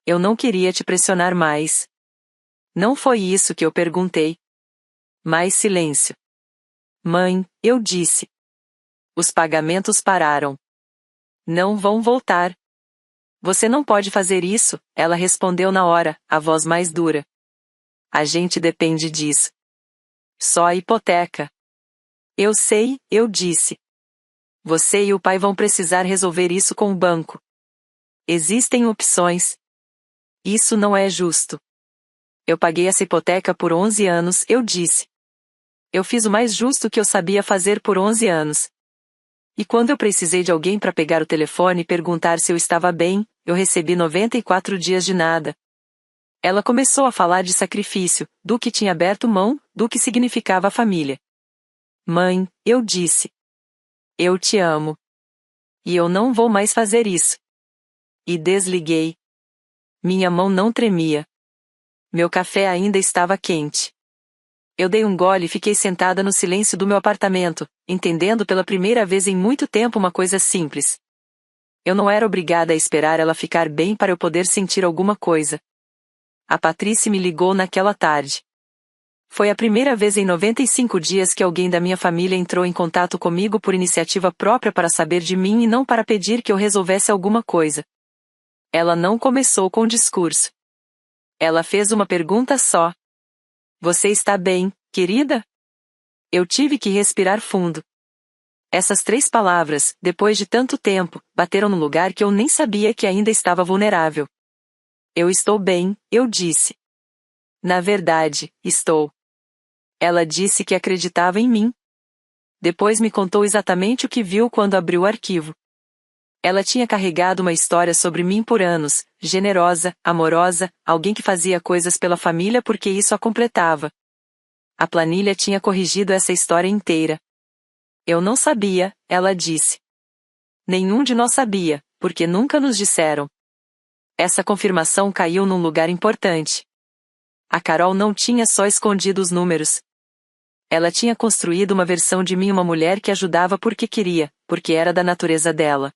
Eu não queria te pressionar mais. Não foi isso que eu perguntei. Mais silêncio. Mãe, eu disse. Os pagamentos pararam. Não vão voltar. Você não pode fazer isso, ela respondeu na hora, a voz mais dura. A gente depende disso. Só a hipoteca. Eu sei, eu disse. Você e o pai vão precisar resolver isso com o banco. Existem opções. Isso não é justo. Eu paguei essa hipoteca por 11 anos, eu disse. Eu fiz o mais justo que eu sabia fazer por 11 anos. E quando eu precisei de alguém para pegar o telefone e perguntar se eu estava bem, eu recebi 94 dias de nada. Ela começou a falar de sacrifício, do que tinha aberto mão, do que significava a família. Mãe, eu disse. Eu te amo. E eu não vou mais fazer isso. E desliguei. Minha mão não tremia. Meu café ainda estava quente. Eu dei um gole e fiquei sentada no silêncio do meu apartamento, entendendo pela primeira vez em muito tempo uma coisa simples. Eu não era obrigada a esperar ela ficar bem para eu poder sentir alguma coisa. A Patrícia me ligou naquela tarde. Foi a primeira vez em 95 dias que alguém da minha família entrou em contato comigo por iniciativa própria para saber de mim e não para pedir que eu resolvesse alguma coisa. Ela não começou com discurso. Ela fez uma pergunta só. Você está bem, querida? Eu tive que respirar fundo. Essas 3 palavras, depois de tanto tempo, bateram no lugar que eu nem sabia que ainda estava vulnerável. Eu estou bem, eu disse. Na verdade, estou. Ela disse que acreditava em mim. Depois me contou exatamente o que viu quando abriu o arquivo. Ela tinha carregado uma história sobre mim por anos, generosa, amorosa, alguém que fazia coisas pela família porque isso a completava. A planilha tinha corrigido essa história inteira. Eu não sabia, ela disse. Nenhum de nós sabia, porque nunca nos disseram. Essa confirmação caiu num lugar importante. A Carol não tinha só escondido os números. Ela tinha construído uma versão de mim, uma mulher que ajudava porque queria, porque era da natureza dela.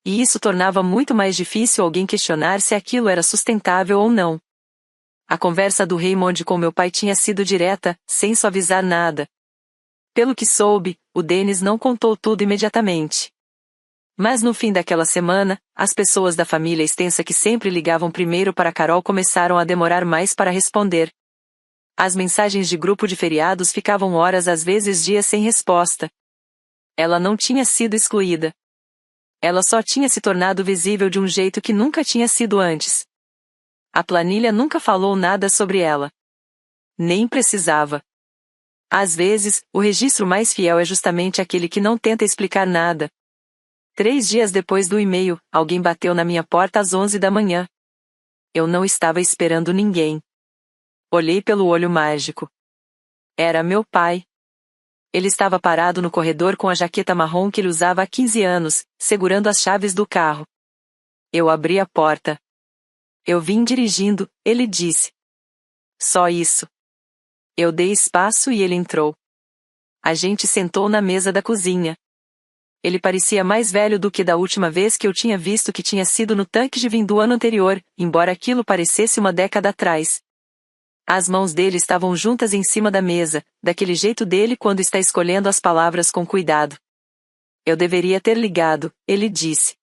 E isso tornava muito mais difícil alguém questionar se aquilo era sustentável ou não. A conversa do Raymond com meu pai tinha sido direta, sem suavizar nada. Pelo que soube, o Dennis não contou tudo imediatamente. Mas no fim daquela semana, as pessoas da família extensa que sempre ligavam primeiro para Carol começaram a demorar mais para responder. As mensagens de grupo de feriados ficavam horas, às vezes dias sem resposta. Ela não tinha sido excluída. Ela só tinha se tornado visível de um jeito que nunca tinha sido antes. A planilha nunca falou nada sobre ela. Nem precisava. Às vezes, o registro mais fiel é justamente aquele que não tenta explicar nada. 3 dias depois do e-mail, alguém bateu na minha porta às 11 da manhã. Eu não estava esperando ninguém. Olhei pelo olho mágico. Era meu pai. Ele estava parado no corredor com a jaqueta marrom que ele usava há 15 anos, segurando as chaves do carro. Eu abri a porta. Eu vim dirigindo, ele disse. Só isso. Eu dei espaço e ele entrou. A gente sentou na mesa da cozinha. Ele parecia mais velho do que da última vez que eu tinha visto, que tinha sido no tanque de vinho do ano anterior, embora aquilo parecesse uma década atrás. As mãos dele estavam juntas em cima da mesa, daquele jeito dele quando está escolhendo as palavras com cuidado. Eu deveria ter ligado, ele disse.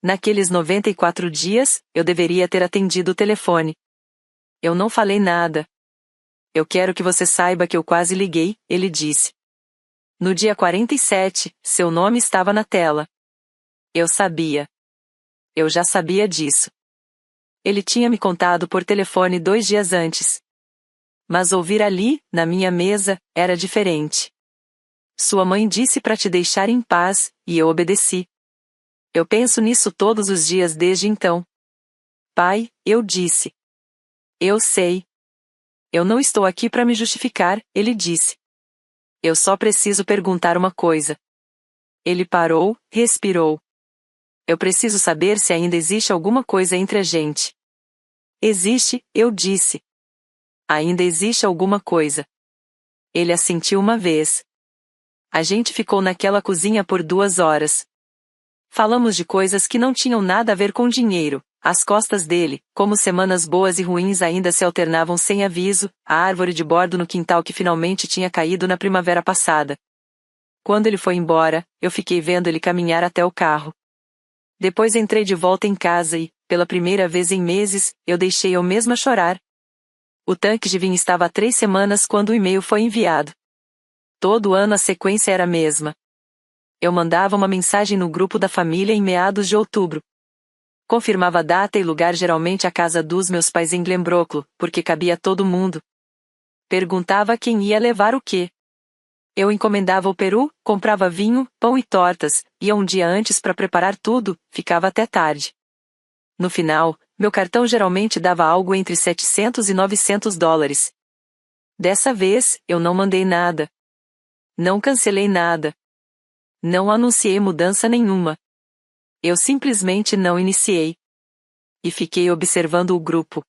Naqueles 94 dias, eu deveria ter atendido o telefone. Eu não falei nada. Eu quero que você saiba que eu quase liguei, ele disse. No dia 47, seu nome estava na tela. Eu sabia. Eu já sabia disso. Ele tinha me contado por telefone 2 dias antes. Mas ouvir ali, na minha mesa, era diferente. Sua mãe disse para te deixar em paz, e eu obedeci. Eu penso nisso todos os dias desde então. Pai, eu disse. Eu sei. Eu não estou aqui para me justificar, ele disse. Eu só preciso perguntar uma coisa. Ele parou, respirou. Eu preciso saber se ainda existe alguma coisa entre a gente. Existe, eu disse. Ainda existe alguma coisa. Ele assentiu uma vez. A gente ficou naquela cozinha por 2 horas. Falamos de coisas que não tinham nada a ver com dinheiro, às costas dele, como semanas boas e ruins ainda se alternavam sem aviso, a árvore de bordo no quintal que finalmente tinha caído na primavera passada. Quando ele foi embora, eu fiquei vendo ele caminhar até o carro. Depois entrei de volta em casa e, pela primeira vez em meses, eu deixei eu mesma chorar. O tanque de vinho estava há 3 semanas quando o e-mail foi enviado. Todo ano a sequência era a mesma. Eu mandava uma mensagem no grupo da família em meados de outubro. Confirmava a data e lugar, geralmente a casa dos meus pais em Glenbrook, porque cabia todo mundo. Perguntava quem ia levar o quê. Eu encomendava o peru, comprava vinho, pão e tortas, ia um dia antes para preparar tudo, ficava até tarde. No final, meu cartão geralmente dava algo entre $700 e $900. Dessa vez, eu não mandei nada. Não cancelei nada. Não anunciei mudança nenhuma. Eu simplesmente não iniciei. E fiquei observando o grupo.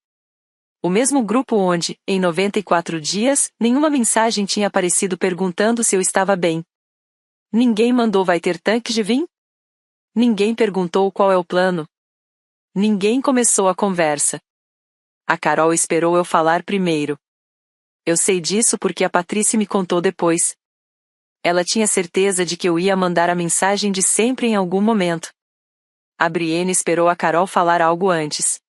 O mesmo grupo onde, em 94 dias, nenhuma mensagem tinha aparecido perguntando se eu estava bem. Ninguém mandou vai ter tanque de vinho? Ninguém perguntou qual é o plano. Ninguém começou a conversa. A Carol esperou eu falar primeiro. Eu sei disso porque a Patrícia me contou depois. Ela tinha certeza de que eu ia mandar a mensagem de sempre em algum momento. A Brienne esperou a Carol falar algo antes.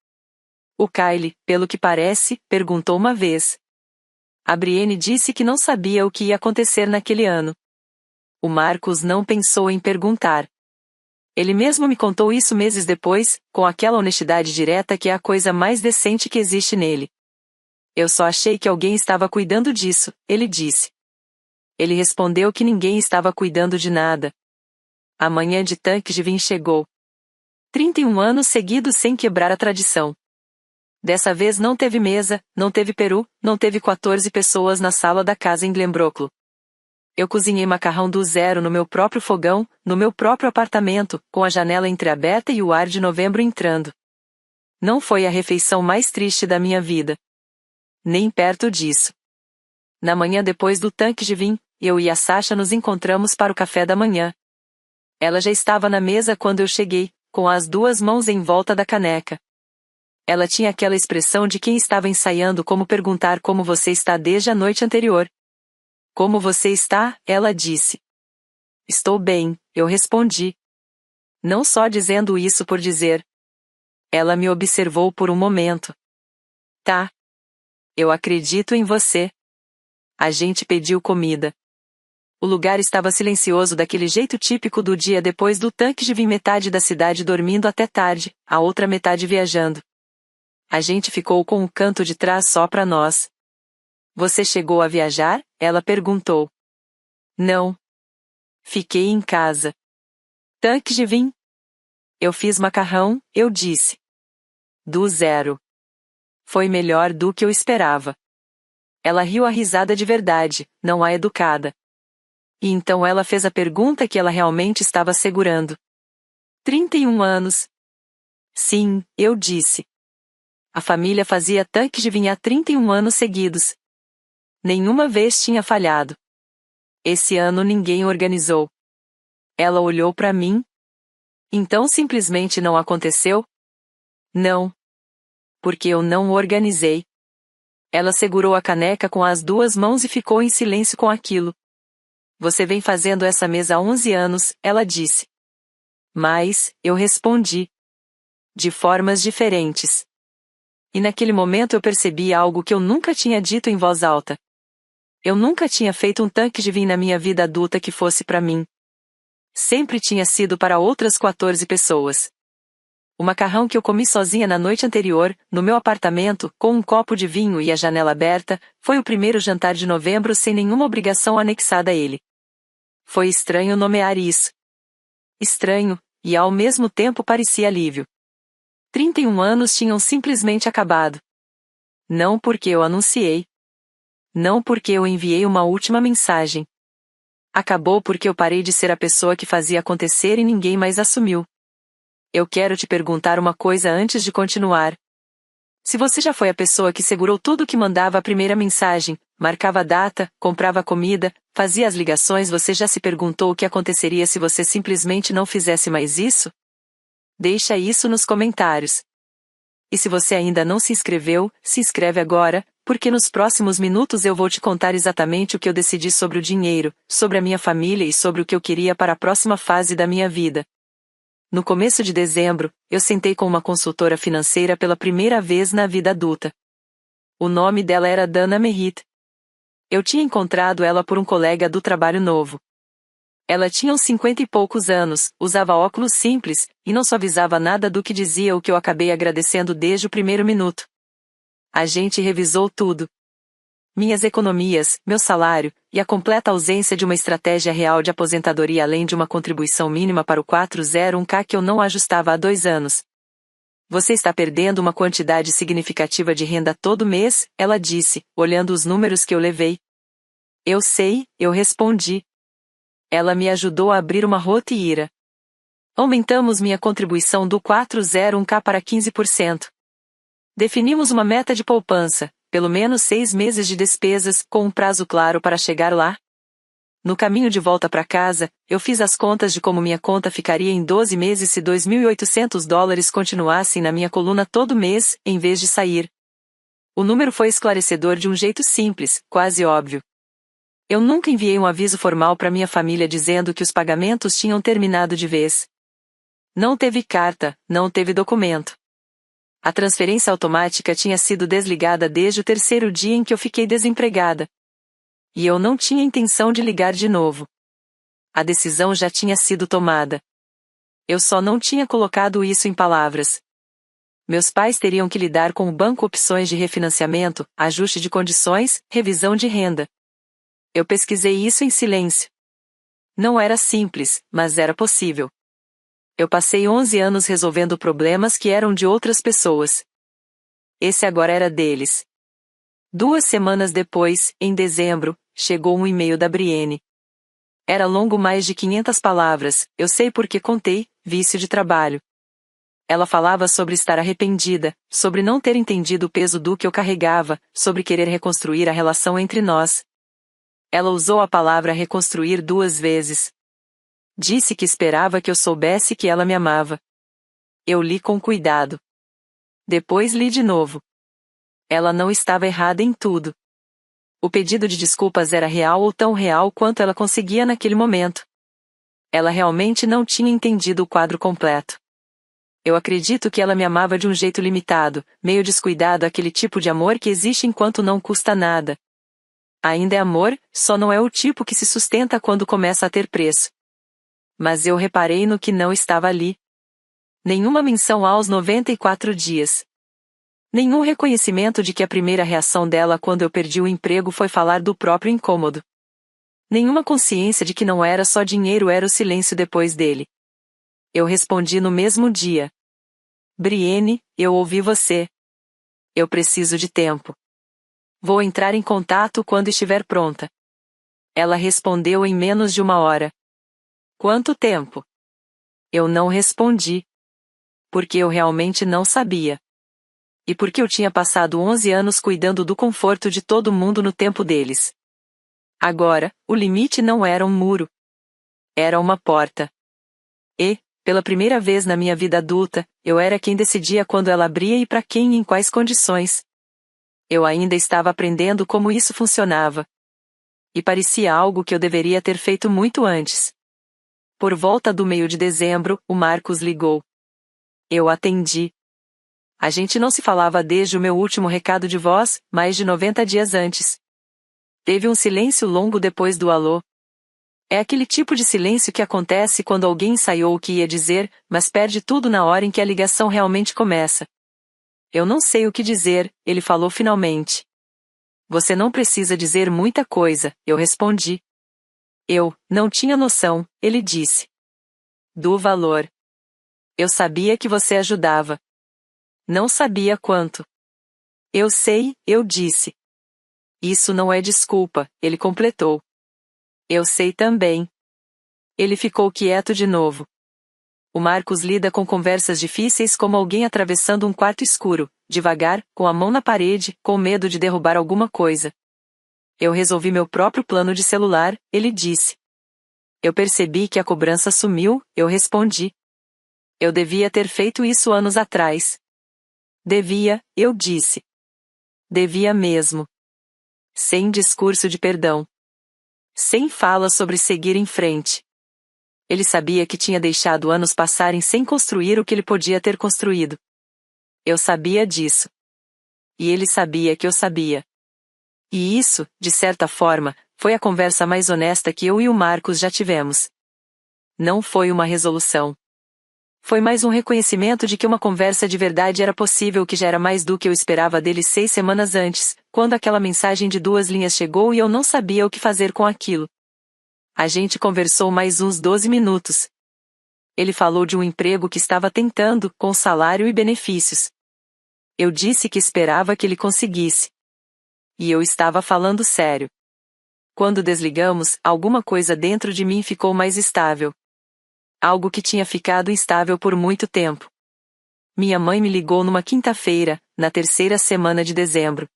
O Kyle, pelo que parece, perguntou uma vez. A Brienne disse que não sabia o que ia acontecer naquele ano. O Marcus não pensou em perguntar. Ele mesmo me contou isso meses depois, com aquela honestidade direta que é a coisa mais decente que existe nele. Eu só achei que alguém estava cuidando disso, ele disse. Ele respondeu que ninguém estava cuidando de nada. A manhã de tanque de vinho chegou. 31 anos seguidos sem quebrar a tradição. Dessa vez não teve mesa, não teve peru, não teve 14 pessoas na sala da casa em Glenbrook. Eu cozinhei macarrão do zero no meu próprio fogão, no meu próprio apartamento, com a janela entreaberta e o ar de novembro entrando. Não foi a refeição mais triste da minha vida. Nem perto disso. Na manhã depois do tanque de vinho, eu e a Sasha nos encontramos para o café da manhã. Ela já estava na mesa quando eu cheguei, com as 2 mãos em volta da caneca. Ela tinha aquela expressão de quem estava ensaiando como perguntar como você está desde a noite anterior. Como você está? Ela disse. Estou bem, eu respondi. Não só dizendo isso por dizer. Ela me observou por um momento. Tá. Eu acredito em você. A gente pediu comida. O lugar estava silencioso daquele jeito típico do dia depois do tanque de vinho, metade da cidade dormindo até tarde, a outra metade viajando. A gente ficou com o canto de trás só para nós. Você chegou a viajar? Ela perguntou. Não. Fiquei em casa. Tanque de vinho? Eu fiz macarrão, eu disse. Do zero. Foi melhor do que eu esperava. Ela riu a risada de verdade, não a educada. E então ela fez a pergunta que ela realmente estava segurando. 31 anos. Sim, eu disse. A família fazia tanque de vinho há 31 anos seguidos. Nenhuma vez tinha falhado. Esse ano ninguém organizou. Ela olhou para mim. Então simplesmente não aconteceu? Não. Porque eu não organizei. Ela segurou a caneca com as 2 mãos e ficou em silêncio com aquilo. Você vem fazendo essa mesa há 11 anos, ela disse. Mas, eu respondi. De formas diferentes. E naquele momento eu percebi algo que eu nunca tinha dito em voz alta. Eu nunca tinha feito um tanque de vinho na minha vida adulta que fosse para mim. Sempre tinha sido para outras 14 pessoas. O macarrão que eu comi sozinha na noite anterior, no meu apartamento, com um copo de vinho e a janela aberta, foi o primeiro jantar de novembro sem nenhuma obrigação anexada a ele. Foi estranho nomear isso. Estranho, e ao mesmo tempo parecia alívio. 31 anos tinham simplesmente acabado. Não porque eu anunciei. Não porque eu enviei uma última mensagem. Acabou porque eu parei de ser a pessoa que fazia acontecer e ninguém mais assumiu. Eu quero te perguntar uma coisa antes de continuar. Se você já foi a pessoa que segurou tudo que mandava a primeira mensagem, marcava a data, comprava comida, fazia as ligações, você já se perguntou o que aconteceria se você simplesmente não fizesse mais isso? Deixa isso nos comentários. E se você ainda não se inscreveu, se inscreve agora, porque nos próximos minutos eu vou te contar exatamente o que eu decidi sobre o dinheiro, sobre a minha família e sobre o que eu queria para a próxima fase da minha vida. No começo de dezembro, eu sentei com uma consultora financeira pela primeira vez na vida adulta. O nome dela era Dana Merritt. Eu tinha encontrado ela por um colega do trabalho novo. Ela tinha uns 50 e poucos anos, usava óculos simples, e não suavizava nada do que dizia, o que eu acabei agradecendo desde o primeiro minuto. A gente revisou tudo. Minhas economias, meu salário, e a completa ausência de uma estratégia real de aposentadoria além de uma contribuição mínima para o 401k que eu não ajustava há 2 anos. Você está perdendo uma quantidade significativa de renda todo mês, ela disse, olhando os números que eu levei. Eu sei, eu respondi. Ela me ajudou a abrir uma roteira. Aumentamos minha contribuição do 401k para 15%. Definimos uma meta de poupança, pelo menos 6 meses de despesas, com um prazo claro para chegar lá. No caminho de volta para casa, eu fiz as contas de como minha conta ficaria em 12 meses se $2.800 continuassem na minha coluna todo mês, em vez de sair. O número foi esclarecedor de um jeito simples, quase óbvio. Eu nunca enviei um aviso formal para minha família dizendo que os pagamentos tinham terminado de vez. Não teve carta, não teve documento. A transferência automática tinha sido desligada desde o 3º dia em que eu fiquei desempregada. E eu não tinha intenção de ligar de novo. A decisão já tinha sido tomada. Eu só não tinha colocado isso em palavras. Meus pais teriam que lidar com o banco, opções de refinanciamento, ajuste de condições, revisão de renda. Eu pesquisei isso em silêncio. Não era simples, mas era possível. Eu passei 11 anos resolvendo problemas que eram de outras pessoas. Esse agora era deles. 2 semanas depois, em dezembro, chegou um e-mail da Brienne. Era longo, mais de 500 palavras, eu sei porque contei, vício de trabalho. Ela falava sobre estar arrependida, sobre não ter entendido o peso do que eu carregava, sobre querer reconstruir a relação entre nós. Ela usou a palavra reconstruir 2 vezes. Disse que esperava que eu soubesse que ela me amava. Eu li com cuidado. Depois li de novo. Ela não estava errada em tudo. O pedido de desculpas era real, ou tão real quanto ela conseguia naquele momento. Ela realmente não tinha entendido o quadro completo. Eu acredito que ela me amava de um jeito limitado, meio descuidado, aquele tipo de amor que existe enquanto não custa nada. Ainda é amor, só não é o tipo que se sustenta quando começa a ter preço. Mas eu reparei no que não estava ali. Nenhuma menção aos 94 dias. Nenhum reconhecimento de que a primeira reação dela quando eu perdi o emprego foi falar do próprio incômodo. Nenhuma consciência de que não era só dinheiro, era o silêncio depois dele. Eu respondi no mesmo dia. Brienne, eu ouvi você. Eu preciso de tempo. Vou entrar em contato quando estiver pronta. Ela respondeu em menos de 1 hora. Quanto tempo? Eu não respondi. Porque eu realmente não sabia. E porque eu tinha passado 11 anos cuidando do conforto de todo mundo no tempo deles. Agora, o limite não era um muro. Era uma porta. E, pela primeira vez na minha vida adulta, eu era quem decidia quando ela abria e para quem e em quais condições. Eu ainda estava aprendendo como isso funcionava. E parecia algo que eu deveria ter feito muito antes. Por volta do meio de dezembro, o Marcos ligou. Eu atendi. A gente não se falava desde o meu último recado de voz, mais de 90 dias antes. Teve um silêncio longo depois do alô. É aquele tipo de silêncio que acontece quando alguém ensaiou o que ia dizer, mas perde tudo na hora em que a ligação realmente começa. Eu não sei o que dizer, ele falou finalmente. Você não precisa dizer muita coisa, eu respondi. Eu não tinha noção, ele disse. Do valor. Eu sabia que você ajudava. Não sabia quanto. Eu sei, eu disse. Isso não é desculpa, ele completou. Eu sei também. Ele ficou quieto de novo. O Marcos lida com conversas difíceis como alguém atravessando um quarto escuro, devagar, com a mão na parede, com medo de derrubar alguma coisa. Eu resolvi meu próprio plano de celular, ele disse. Eu percebi que a cobrança sumiu, eu respondi. Eu devia ter feito isso anos atrás. Devia, eu disse. Devia mesmo. Sem discurso de perdão. Sem fala sobre seguir em frente. Ele sabia que tinha deixado anos passarem sem construir o que ele podia ter construído. Eu sabia disso. E ele sabia que eu sabia. E isso, de certa forma, foi a conversa mais honesta que eu e o Marcos já tivemos. Não foi uma resolução. Foi mais um reconhecimento de que uma conversa de verdade era possível, que já era mais do que eu esperava dele 6 semanas antes, quando aquela mensagem de 2 linhas chegou e eu não sabia o que fazer com aquilo. A gente conversou mais uns 12 minutos. Ele falou de um emprego que estava tentando, com salário e benefícios. Eu disse que esperava que ele conseguisse. E eu estava falando sério. Quando desligamos, alguma coisa dentro de mim ficou mais estável. Algo que tinha ficado instável por muito tempo. Minha mãe me ligou numa quinta-feira, na 3ª semana de dezembro.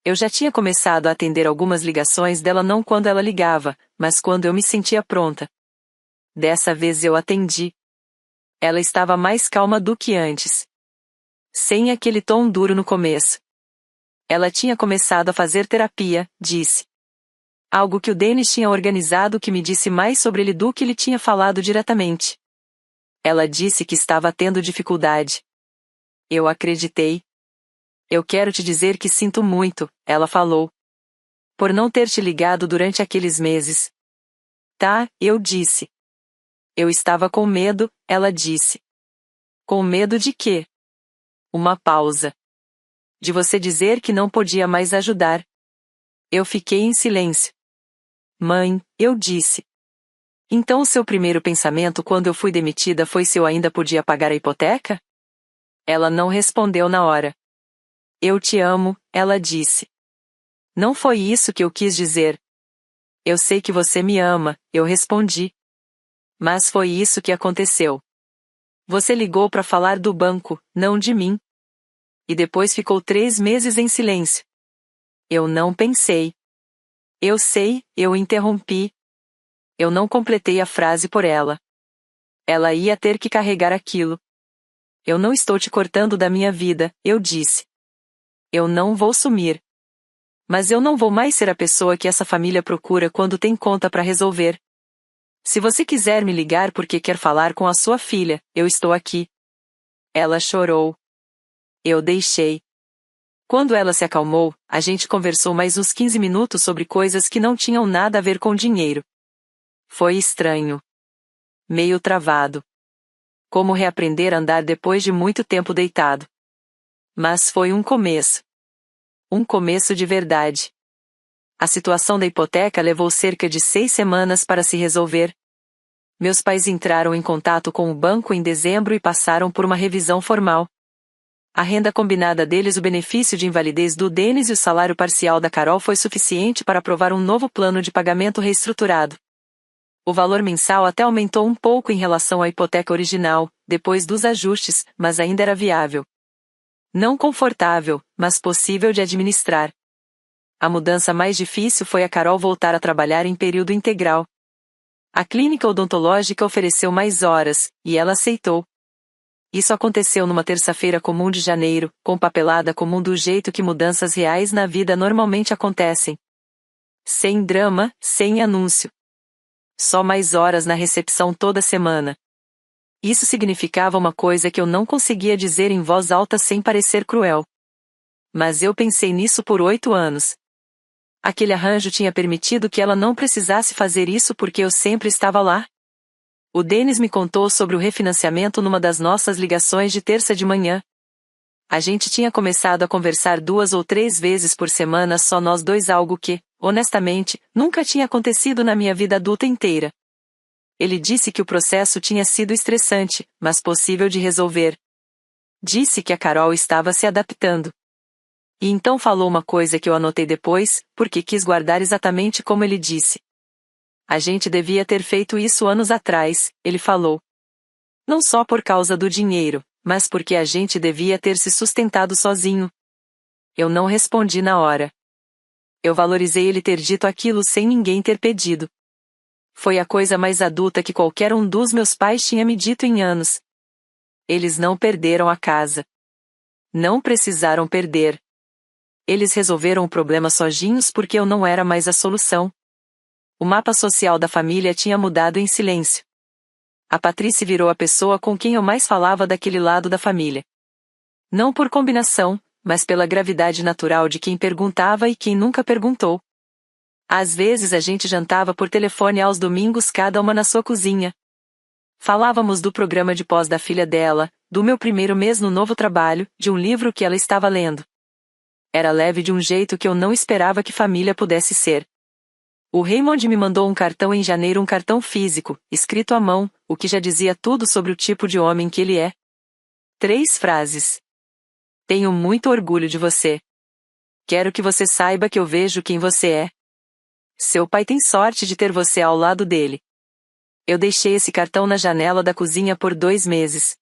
Eu já tinha começado a atender algumas ligações dela, não quando ela ligava, mas quando eu me sentia pronta. Dessa vez eu atendi. Ela estava mais calma do que antes. Sem aquele tom duro no começo. Ela tinha começado a fazer terapia, disse. Algo que o Dennis tinha organizado que me disse mais sobre ele do que ele tinha falado diretamente. Ela disse que estava tendo dificuldade. Eu acreditei. Eu quero te dizer que sinto muito, ela falou. Por não ter te ligado durante aqueles meses. Tá, eu disse. Eu estava com medo, ela disse. Com medo de quê? Uma pausa. De você dizer que não podia mais ajudar. Eu fiquei em silêncio. Mãe, eu disse. Então o seu primeiro pensamento quando eu fui demitida foi se eu ainda podia pagar a hipoteca? Ela não respondeu na hora. Eu te amo, ela disse. Não foi isso que eu quis dizer. Eu sei que você me ama, eu respondi. Mas foi isso que aconteceu. Você ligou para falar do banco, não de mim. E depois ficou 3 meses em silêncio. Eu não pensei. Eu sei, eu interrompi. Eu não completei a frase por ela. Ela ia ter que carregar aquilo. Eu não estou te cortando da minha vida, eu disse. Eu não vou sumir. Mas eu não vou mais ser a pessoa que essa família procura quando tem conta para resolver. Se você quiser me ligar porque quer falar com a sua filha, eu estou aqui. Ela chorou. Eu deixei. Quando ela se acalmou, a gente conversou mais uns 15 minutos sobre coisas que não tinham nada a ver com dinheiro. Foi estranho. Meio travado. Como reaprender a andar depois de muito tempo deitado. Mas foi um começo. Um começo de verdade. A situação da hipoteca levou cerca de 6 semanas para se resolver. Meus pais entraram em contato com o banco em dezembro e passaram por uma revisão formal. A renda combinada deles, o benefício de invalidez do Dennis e o salário parcial da Carol foi suficiente para aprovar um novo plano de pagamento reestruturado. O valor mensal até aumentou um pouco em relação à hipoteca original, depois dos ajustes, mas ainda era viável. Não confortável, mas possível de administrar. A mudança mais difícil foi a Carol voltar a trabalhar em período integral. A clínica odontológica ofereceu mais horas, e ela aceitou. Isso aconteceu numa terça-feira comum de janeiro, com papelada comum do jeito que mudanças reais na vida normalmente acontecem. Sem drama, sem anúncio. Só mais horas na recepção toda semana. Isso significava uma coisa que eu não conseguia dizer em voz alta sem parecer cruel. Mas eu pensei nisso por 8 anos. Aquele arranjo tinha permitido que ela não precisasse fazer isso porque eu sempre estava lá. O Dennis me contou sobre o refinanciamento numa das nossas ligações de terça de manhã. A gente tinha começado a conversar 2 ou 3 vezes por semana, só nós dois, algo que, honestamente, nunca tinha acontecido na minha vida adulta inteira. Ele disse que o processo tinha sido estressante, mas possível de resolver. Disse que a Carol estava se adaptando. E então falou uma coisa que eu anotei depois, porque quis guardar exatamente como ele disse. A gente devia ter feito isso anos atrás, ele falou. Não só por causa do dinheiro, mas porque a gente devia ter se sustentado sozinho. Eu não respondi na hora. Eu valorizei ele ter dito aquilo sem ninguém ter pedido. Foi a coisa mais adulta que qualquer um dos meus pais tinha me dito em anos. Eles não perderam a casa. Não precisaram perder. Eles resolveram o problema sozinhos porque eu não era mais a solução. O mapa social da família tinha mudado em silêncio. A Patrícia virou a pessoa com quem eu mais falava daquele lado da família. Não por combinação, mas pela gravidade natural de quem perguntava e quem nunca perguntou. Às vezes a gente jantava por telefone aos domingos, cada uma na sua cozinha. Falávamos do programa de pós da filha dela, do meu primeiro mês no novo trabalho, de um livro que ela estava lendo. Era leve de um jeito que eu não esperava que família pudesse ser. O Raymond me mandou um cartão em janeiro, um cartão físico, escrito à mão, o que já dizia tudo sobre o tipo de homem que ele é. 3 frases. Tenho muito orgulho de você. Quero que você saiba que eu vejo quem você é. Seu pai tem sorte de ter você ao lado dele. Eu deixei esse cartão na janela da cozinha por 2 meses.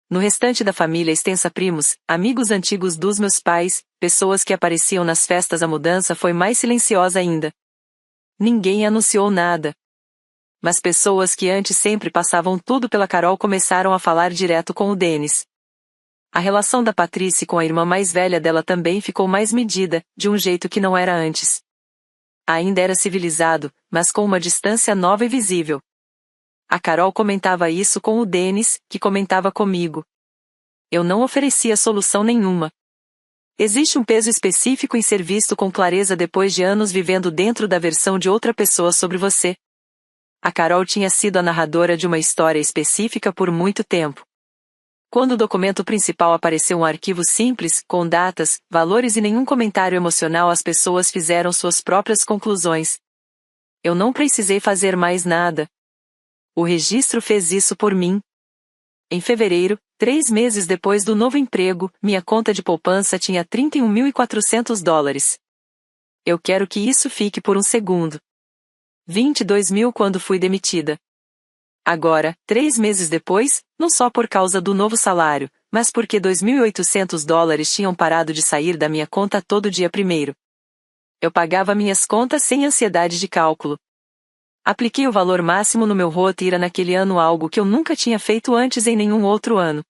No restante da família extensa, primos, amigos antigos dos meus pais, pessoas que apareciam nas festas, a mudança foi mais silenciosa ainda. Ninguém anunciou nada. Mas pessoas que antes sempre passavam tudo pela Carol começaram a falar direto com o Denis. A relação da Patrícia com a irmã mais velha dela também ficou mais medida, de um jeito que não era antes. Ainda era civilizado, mas com uma distância nova e visível. A Carol comentava isso com o Denis, que comentava comigo. Eu não oferecia solução nenhuma. Existe um peso específico em ser visto com clareza depois de anos vivendo dentro da versão de outra pessoa sobre você. A Carol tinha sido a narradora de uma história específica por muito tempo. Quando o documento principal apareceu, um arquivo simples, com datas, valores e nenhum comentário emocional, as pessoas fizeram suas próprias conclusões. Eu não precisei fazer mais nada. O registro fez isso por mim. Em fevereiro, 3 meses depois do novo emprego, minha conta de poupança tinha $31.400. Eu quero que isso fique por um segundo. 22 mil quando fui demitida. Agora, 3 meses depois, não só por causa do novo salário, mas porque $2.800 tinham parado de sair da minha conta todo dia primeiro. Eu pagava minhas contas sem ansiedade de cálculo. Apliquei o valor máximo no meu Roth IRA naquele ano, algo que eu nunca tinha feito antes em nenhum outro ano.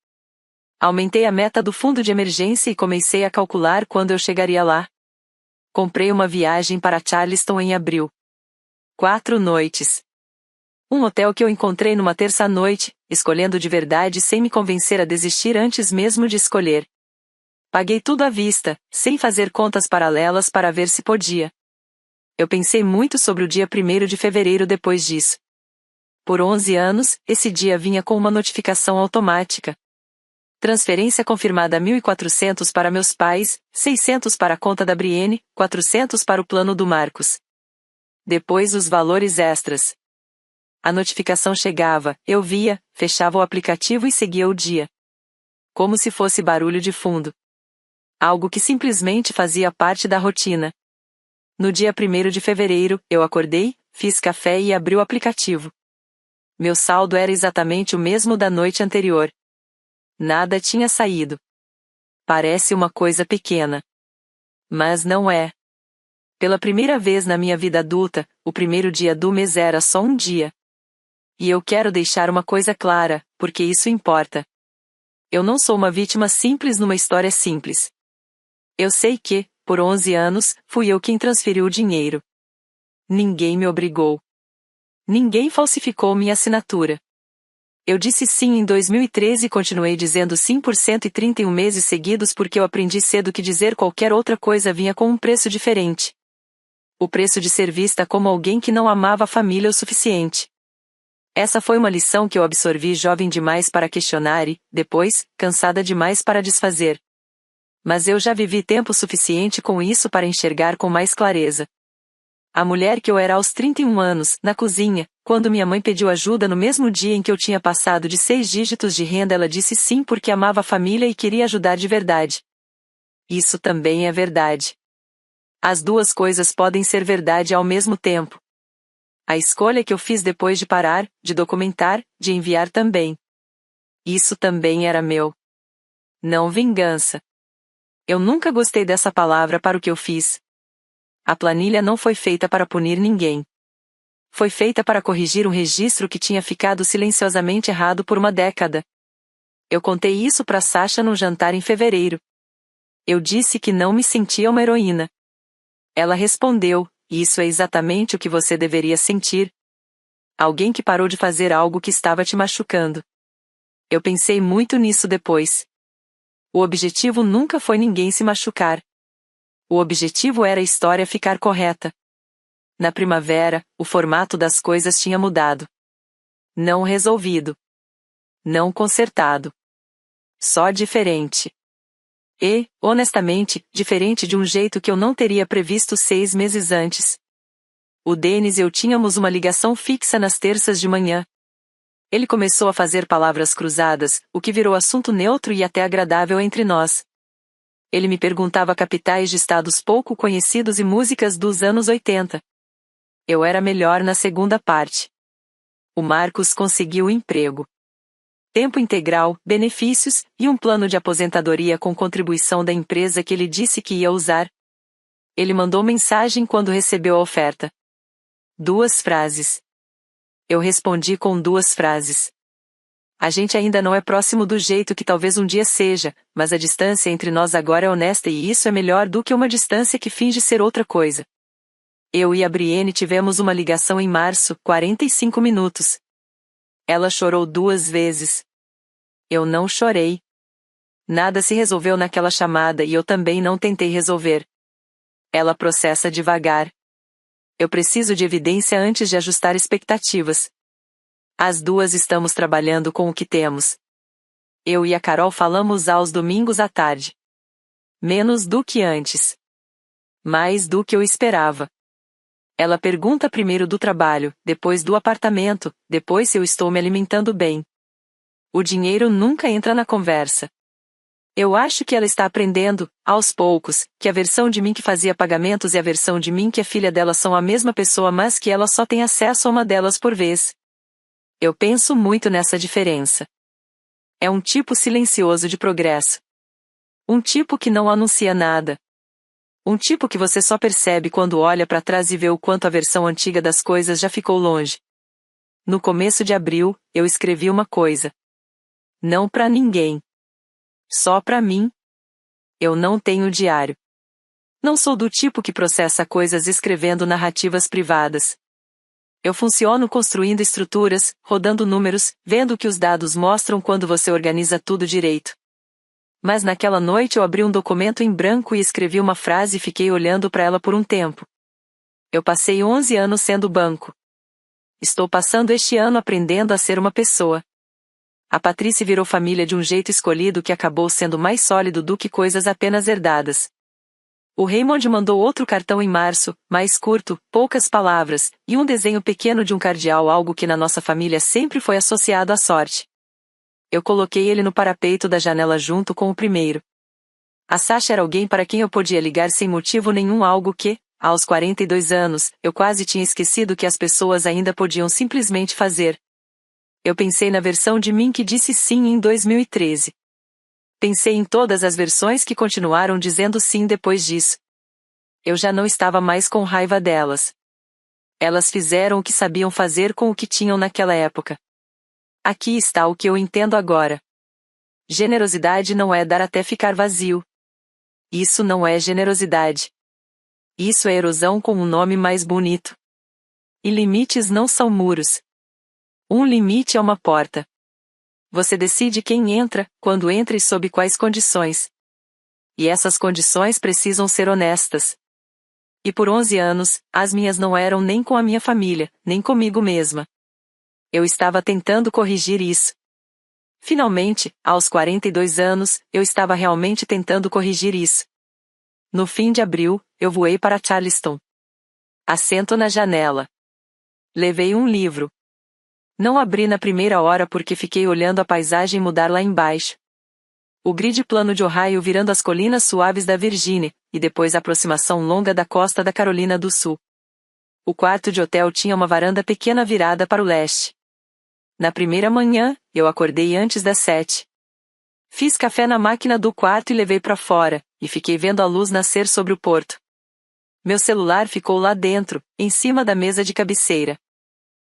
Aumentei a meta do fundo de emergência e comecei a calcular quando eu chegaria lá. Comprei uma viagem para Charleston em abril. 4 noites. Um hotel que eu encontrei numa terça-noite, escolhendo de verdade sem me convencer a desistir antes mesmo de escolher. Paguei tudo à vista, sem fazer contas paralelas para ver se podia. Eu pensei muito sobre o dia 1º de fevereiro depois disso. Por 11 anos, esse dia vinha com uma notificação automática. Transferência confirmada: 1.400 para meus pais, 600 para a conta da Brienne, 400 para o plano do Marcos. Depois os valores extras. A notificação chegava, eu via, fechava o aplicativo e seguia o dia. Como se fosse barulho de fundo. Algo que simplesmente fazia parte da rotina. No dia 1º de fevereiro, eu acordei, fiz café e abri o aplicativo. Meu saldo era exatamente o mesmo da noite anterior. Nada tinha saído. Parece uma coisa pequena. Mas não é. Pela primeira vez na minha vida adulta, o primeiro dia do mês era só um dia. E eu quero deixar uma coisa clara, porque isso importa. Eu não sou uma vítima simples numa história simples. Eu sei que, por 11 anos, fui eu quem transferiu o dinheiro. Ninguém me obrigou. Ninguém falsificou minha assinatura. Eu disse sim em 2013 e continuei dizendo sim por 131 meses seguidos, porque eu aprendi cedo que dizer qualquer outra coisa vinha com um preço diferente. O preço de ser vista como alguém que não amava a família o suficiente. Essa foi uma lição que eu absorvi jovem demais para questionar e, depois, cansada demais para desfazer. Mas eu já vivi tempo suficiente com isso para enxergar com mais clareza. A mulher que eu era aos 31 anos, na cozinha, quando minha mãe pediu ajuda no mesmo dia em que eu tinha passado de 6 dígitos de renda, ela disse sim porque amava a família e queria ajudar de verdade. Isso também é verdade. As duas coisas podem ser verdade ao mesmo tempo. A escolha que eu fiz depois de parar, de documentar, de enviar também. Isso também era meu. Não vingança. Eu nunca gostei dessa palavra para o que eu fiz. A planilha não foi feita para punir ninguém. Foi feita para corrigir um registro que tinha ficado silenciosamente errado por uma década. Eu contei isso para Sasha num jantar em fevereiro. Eu disse que não me sentia uma heroína. Ela respondeu, isso é exatamente o que você deveria sentir. Alguém que parou de fazer algo que estava te machucando. Eu pensei muito nisso depois. O objetivo nunca foi ninguém se machucar. O objetivo era a história ficar correta. Na primavera, o formato das coisas tinha mudado. Não resolvido. Não consertado. Só diferente. E, honestamente, diferente de um jeito que eu não teria previsto 6 meses antes. O Dennis e eu tínhamos uma ligação fixa nas terças de manhã. Ele começou a fazer palavras cruzadas, o que virou assunto neutro e até agradável entre nós. Ele me perguntava capitais de estados pouco conhecidos e músicas dos anos 80. Eu era melhor na segunda parte. O Marcos conseguiu emprego. Tempo integral, benefícios, e um plano de aposentadoria com contribuição da empresa que ele disse que ia usar. Ele mandou mensagem quando recebeu a oferta. 2 frases. Eu respondi com 2 frases. A gente ainda não é próximo do jeito que talvez um dia seja, mas a distância entre nós agora é honesta e isso é melhor do que uma distância que finge ser outra coisa. Eu e a Brienne tivemos uma ligação em março, 45 minutos. Ela chorou 2 vezes. Eu não chorei. Nada se resolveu naquela chamada e eu também não tentei resolver. Ela processa devagar. Eu preciso de evidência antes de ajustar expectativas. As duas estamos trabalhando com o que temos. Eu e a Carol falamos aos domingos à tarde. Menos do que antes. Mais do que eu esperava. Ela pergunta primeiro do trabalho, depois do apartamento, depois se eu estou me alimentando bem. O dinheiro nunca entra na conversa. Eu acho que ela está aprendendo, aos poucos, que a versão de mim que fazia pagamentos e a versão de mim que é filha dela são a mesma pessoa, mas que ela só tem acesso a uma delas por vez. Eu penso muito nessa diferença. É um tipo silencioso de progresso. Um tipo que não anuncia nada. Um tipo que você só percebe quando olha para trás e vê o quanto a versão antiga das coisas já ficou longe. No começo de abril, eu escrevi uma coisa. Não para ninguém. Só para mim. Eu não tenho diário. Não sou do tipo que processa coisas escrevendo narrativas privadas. Eu funciono construindo estruturas, rodando números, vendo o que os dados mostram quando você organiza tudo direito. Mas naquela noite eu abri um documento em branco e escrevi uma frase e fiquei olhando para ela por um tempo. Eu passei 11 anos sendo banco. Estou passando este ano aprendendo a ser uma pessoa. A Patrícia virou família de um jeito escolhido que acabou sendo mais sólido do que coisas apenas herdadas. O Raymond mandou outro cartão em março, mais curto, poucas palavras, e um desenho pequeno de um cardeal, algo que na nossa família sempre foi associado à sorte. Eu coloquei ele no parapeito da janela junto com o primeiro. A Sasha era alguém para quem eu podia ligar sem motivo nenhum, algo que, aos 42 anos, eu quase tinha esquecido que as pessoas ainda podiam simplesmente fazer. Eu pensei na versão de mim que disse sim em 2013. Pensei em todas as versões que continuaram dizendo sim depois disso. Eu já não estava mais com raiva delas. Elas fizeram o que sabiam fazer com o que tinham naquela época. Aqui está o que eu entendo agora. Generosidade não é dar até ficar vazio. Isso não é generosidade. Isso é erosão com um nome mais bonito. E limites não são muros. Um limite é uma porta. Você decide quem entra, quando entra e sob quais condições. E essas condições precisam ser honestas. E por 11 anos, as minhas não eram nem com a minha família, nem comigo mesma. Eu estava tentando corrigir isso. Finalmente, aos 42 anos, eu estava realmente tentando corrigir isso. No fim de abril, eu voei para Charleston. Assento na janela. Levei um livro. Não abri na primeira hora porque fiquei olhando a paisagem mudar lá embaixo. O grid plano de Ohio virando as colinas suaves da Virgínia, e depois a aproximação longa da costa da Carolina do Sul. O quarto de hotel tinha uma varanda pequena virada para o leste. Na primeira manhã, eu acordei antes das 7. Fiz café na máquina do quarto e levei para fora, e fiquei vendo a luz nascer sobre o porto. Meu celular ficou lá dentro, em cima da mesa de cabeceira.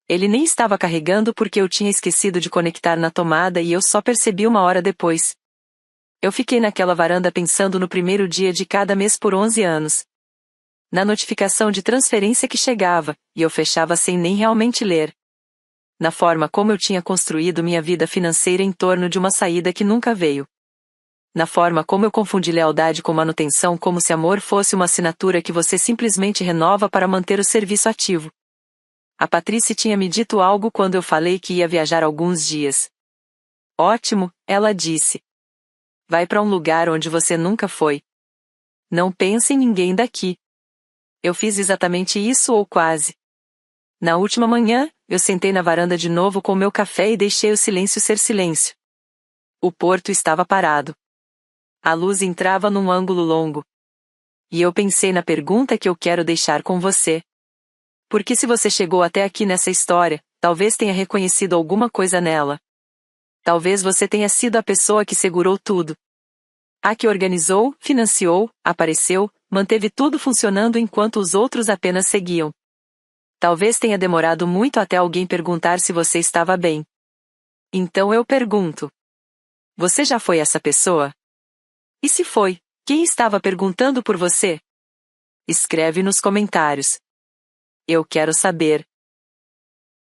Ele nem estava carregando porque eu tinha esquecido de conectar na tomada e eu só percebi uma hora depois. Eu fiquei naquela varanda pensando no primeiro dia de cada mês por 11 anos. Na notificação de transferência que chegava, e eu fechava sem nem realmente ler. Na forma como eu tinha construído minha vida financeira em torno de uma saída que nunca veio. Na forma como eu confundi lealdade com manutenção, como se amor fosse uma assinatura que você simplesmente renova para manter o serviço ativo. A Patrícia tinha me dito algo quando eu falei que ia viajar alguns dias. Ótimo, ela disse. Vai para um lugar onde você nunca foi. Não pense em ninguém daqui. Eu fiz exatamente isso ou quase. Na última manhã, eu sentei na varanda de novo com meu café e deixei o silêncio ser silêncio. O porto estava parado. A luz entrava num ângulo longo. E eu pensei na pergunta que eu quero deixar com você. Porque se você chegou até aqui nessa história, talvez tenha reconhecido alguma coisa nela. Talvez você tenha sido a pessoa que segurou tudo. A que organizou, financiou, apareceu, manteve tudo funcionando enquanto os outros apenas seguiam. Talvez tenha demorado muito até alguém perguntar se você estava bem. Então eu pergunto. Você já foi essa pessoa? E se foi, quem estava perguntando por você? Escreve nos comentários. Eu quero saber.